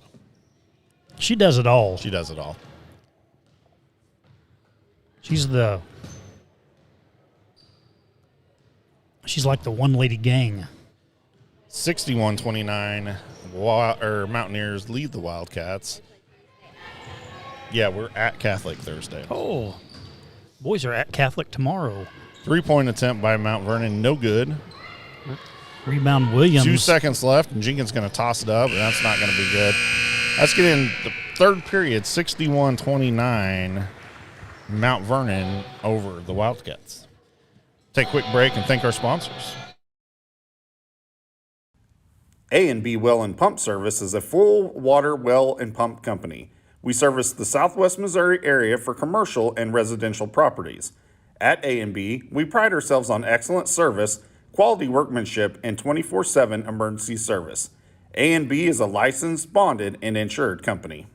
She does it all. She does it all. She's like the one-lady gang. 61-29, Mountaineers lead the Wildcats. Yeah, we're at Catholic Thursday. Oh, boys are at Catholic tomorrow. 3-point attempt by Mount Vernon, no good. Rebound Williams. 2 seconds left, and Jenkins going to toss it up, and that's not going to be good. Let's get in the third period, 61-29, Mount Vernon over the Wildcats. Take a quick break and thank our sponsors. A&B Well and Pump Service is a full water well and pump company. We service the Southwest Missouri area for commercial and residential properties. At A&B, we pride ourselves on excellent service, quality workmanship, and 24/7 emergency service. A&B is a licensed, bonded, and insured company.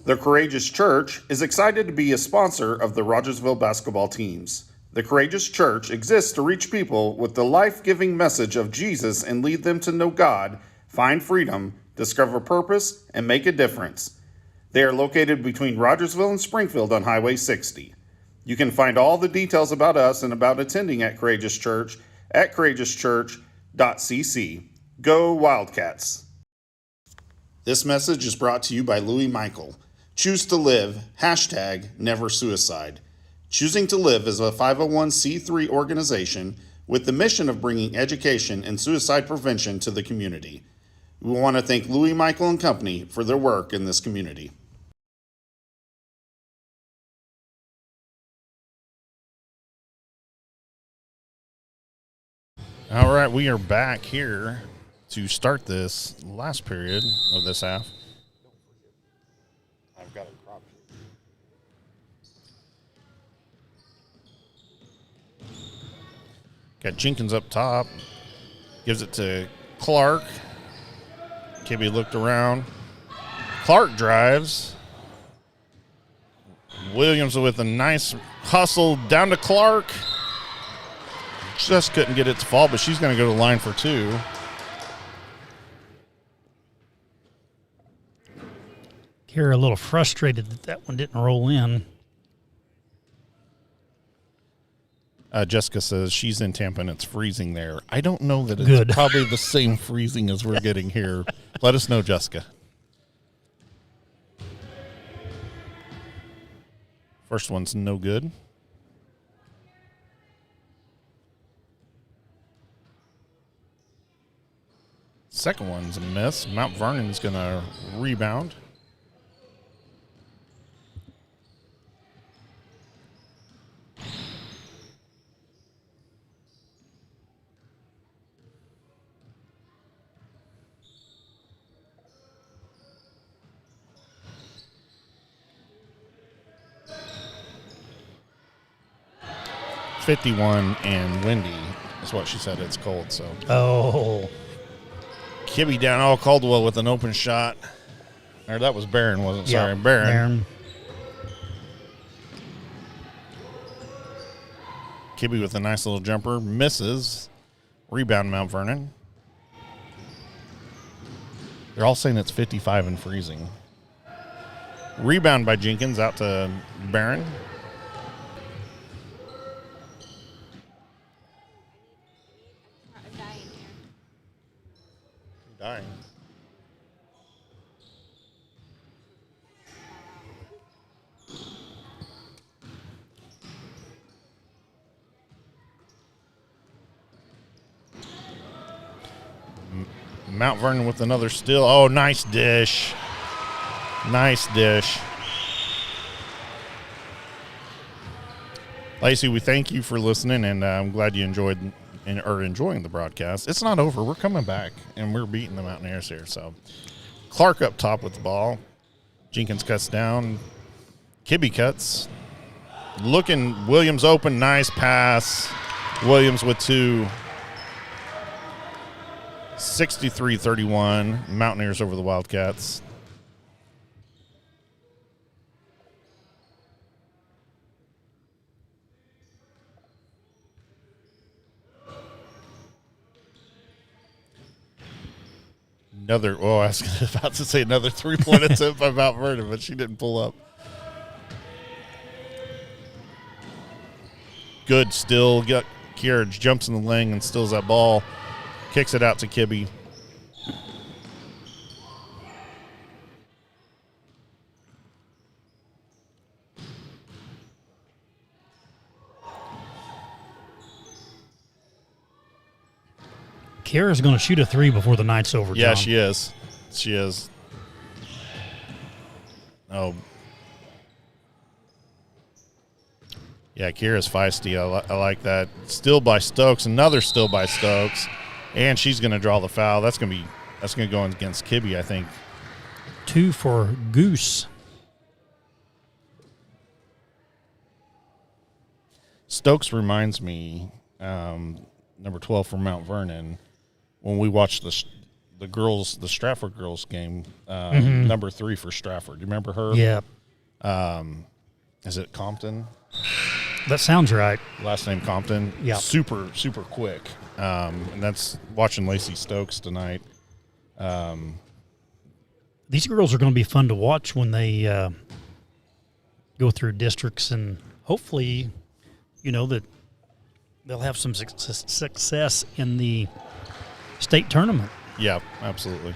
The Courageous Church is excited to be a sponsor of the Rogersville basketball teams. The Courageous Church exists to reach people with the life-giving message of Jesus and lead them to know God, find freedom, discover purpose, and make a difference. They are located between Rogersville and Springfield on Highway 60. You can find all the details about us and about attending at Courageous Church at courageouschurch.cc. Go Wildcats! This message is brought to you by Louis Michael. Choose to live, #never suicide. Choosing to Live is a 501c3 organization with the mission of bringing education and suicide prevention to the community. We want to thank Louis Michael and Company for their work in this community. All right, we are back here to start this last period of this half. I've got a crop. Got Jenkins up top. Gives it to Clark. Kibbe looked around. Clark drives. Williams with a nice hustle down to Clark. Just couldn't get it to fall, but she's going to go to the line for two. Kara a little frustrated that one didn't roll in. Jessica says she's in Tampa and it's freezing there. I don't know that it's probably the same freezing as we're getting here. Let us know, Jessica. First one's no good. Second one's a miss. Mount Vernon's going to rebound. .51 and windy is what she said. It's cold, so. Oh. Kibbe down. Oh, Caldwell with an open shot. Or that was Barron, wasn't it? Yeah, sorry, Barron. Kibbe with a nice little jumper. Misses. Rebound, Mount Vernon. They're all saying it's 55 and freezing. Rebound by Jenkins out to Barron. Dying. Mount Vernon with another steal. Oh, nice dish. Nice dish. Lacey, we thank you for listening, and I'm glad you enjoying the broadcast. It's not over. We're coming back, and we're beating the Mountaineers here. So Clark up top with the ball. Jenkins cuts down. Kibbe cuts. Looking, Williams open. Nice pass. Williams with two. 63-31. Mountaineers over the Wildcats. Another, I was about to say another 3-point attempt by Mount Vernon, but she didn't pull up. Good still. K-ROG jumps in the lane and steals that ball. Kicks it out to Kibbe. Kara's going to shoot a 3 before the night's over, John. Yeah, she is. She is. Oh. Yeah, Kira's feisty. I like that. Still by Stokes. Another still by Stokes. And she's going to draw the foul. That's going to go against Kibbe, I think. 2 for Goose. Stokes reminds me, number 12 from Mount Vernon, when we watched the Stratford girls game, number 3 for Stratford. Do you remember her? Yeah. Is it Compton? That sounds right. Last name Compton. Yeah. Super, super quick. And that's watching Lacey Stokes tonight. These girls are going to be fun to watch when they go through districts, and hopefully, that they'll have some success in the state tournament. Yeah, absolutely.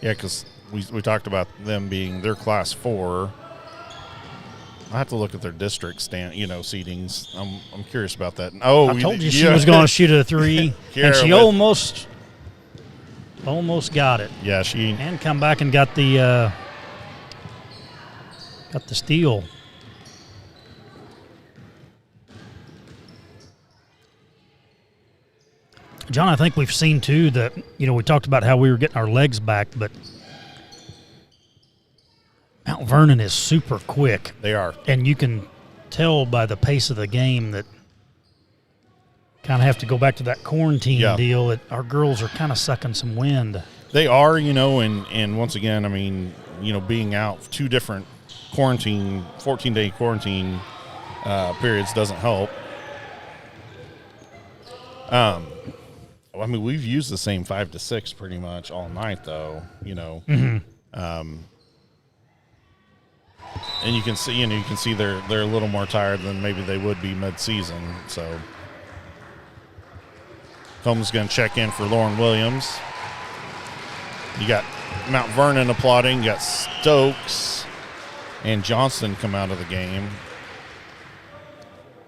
Yeah, because we talked about them being their class 4. I have to look at their district seedings. I'm curious about that. Oh, I told you she was going to shoot a 3, and she almost got it. Yeah, and come back and got the steal. John, I think we've seen too that we talked about how we were getting our legs back, but Mount Vernon is super quick. They are, and you can tell by the pace of the game that kind of have to go back to that quarantine deal. That our girls are kind of sucking some wind. They are, and once again, I mean, being out 2 different 14-day quarantine periods doesn't help. I mean, we've used the same 5 to 6 pretty much all night, though. And you can see they're a little more tired than maybe they would be mid-season. So Combs going to check in for Lauren Williams. You got Mount Vernon applauding. You got Stokes and Johnston come out of the game.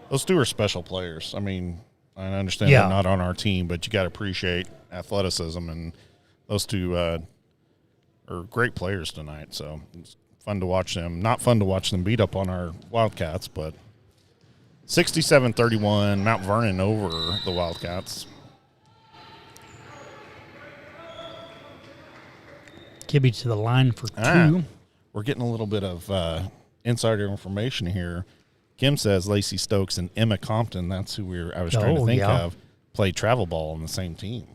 Those 2 are special players. I mean, I understand they're not on our team, but you got to appreciate athleticism, and those 2 are great players tonight. So it's fun to watch them. Not fun to watch them beat up on our Wildcats, but 67-31, Mount Vernon over the Wildcats. Kibbe to the line for 2. We're getting a little bit of insider information here. Kim says Lacey Stokes and Emma Compton, that's who I was trying to think of, played travel ball on the same team.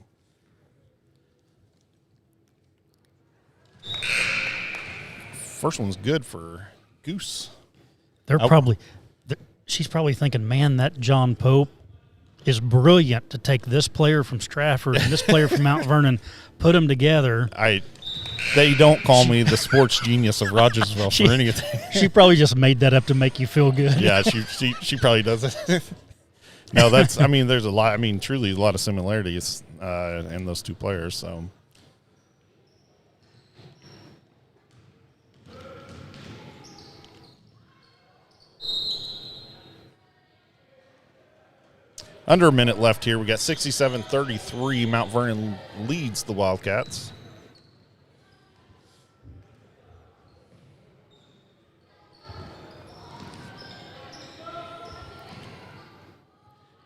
First one's good for Goose. She's probably thinking, man, that John Pope is brilliant to take this player from Stratford and this player from Mount Vernon, put them together. They don't call me the sports genius of Rogersville for anything. She probably just made that up to make you feel good. Yeah, she probably does it. No, there's a lot. I mean, truly a lot of similarities in those 2 players. So, under a minute left here. We got 67-33. Mount Vernon leads the Wildcats.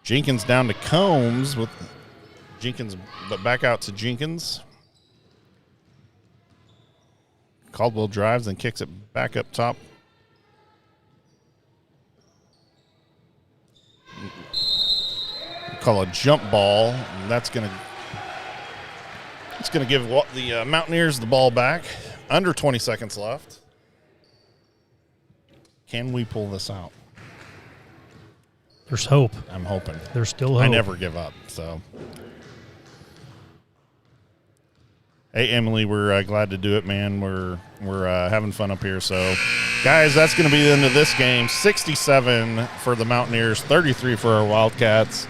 Jenkins down to Combs with Jenkins, but back out to Jenkins. Caldwell drives and kicks it back up top. Call a jump ball, and it's going to give the Mountaineers the ball back. Under 20 seconds left. Can we pull this out? There's hope. I'm hoping. There's still hope. I never give up. So, hey, Emily, we're glad to do it, man. We're having fun up here. So, guys, that's going to be the end of this game. 67 for the Mountaineers, 33 for our Wildcats.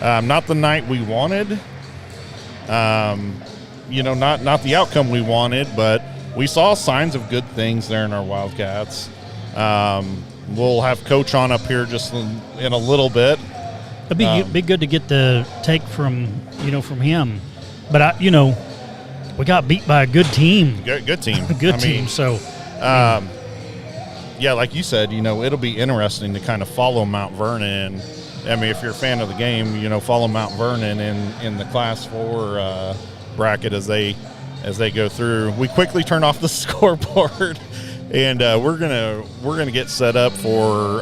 Not the night we wanted. Not the outcome we wanted, but we saw signs of good things there in our Wildcats. We'll have Coach on up here just in a little bit. It'd be good to get the take from him. But we got beat by a good team. Good team. team. So, yeah, like you said, it'll be interesting to kind of follow Mount Vernon. I mean, if you're a fan of the game, follow Mount Vernon in the Class 4 bracket as they go through. We quickly turn off the scoreboard. And we're gonna get set up for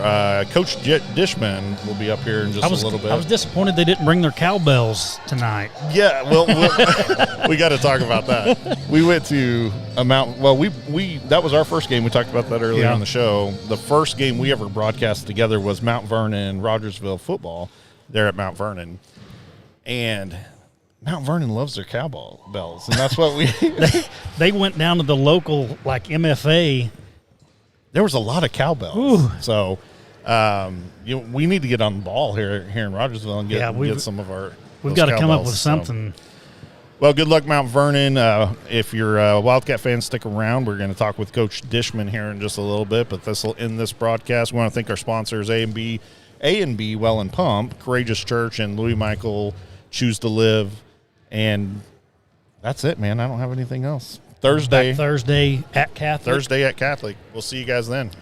Coach Dishman will be up here in just a little bit. I was disappointed they didn't bring their cowbells tonight. Yeah, well, we got to talk about that. We went to a mountain. Well, we that was our first game. We talked about that earlier on the show. The first game we ever broadcast together was Mount Vernon Rogersville football there at Mount Vernon, and Mount Vernon loves their cowbell bells, and that's what we. They went down to the local MFA. There was a lot of cowbells. Ooh. So we need to get on the ball here in Rogersville and get some of our. We've got to come up with something. Well, good luck, Mount Vernon. If you're a Wildcat fan, stick around. We're going to talk with Coach Dishman here in just a little bit. But this will end this broadcast. We want to thank our sponsors, A&B Well and Pump, Courageous Church, and Louis Michael Choose to Live. And that's it, man. I don't have anything else. Thursday at Catholic. Thursday at Catholic. We'll see you guys then.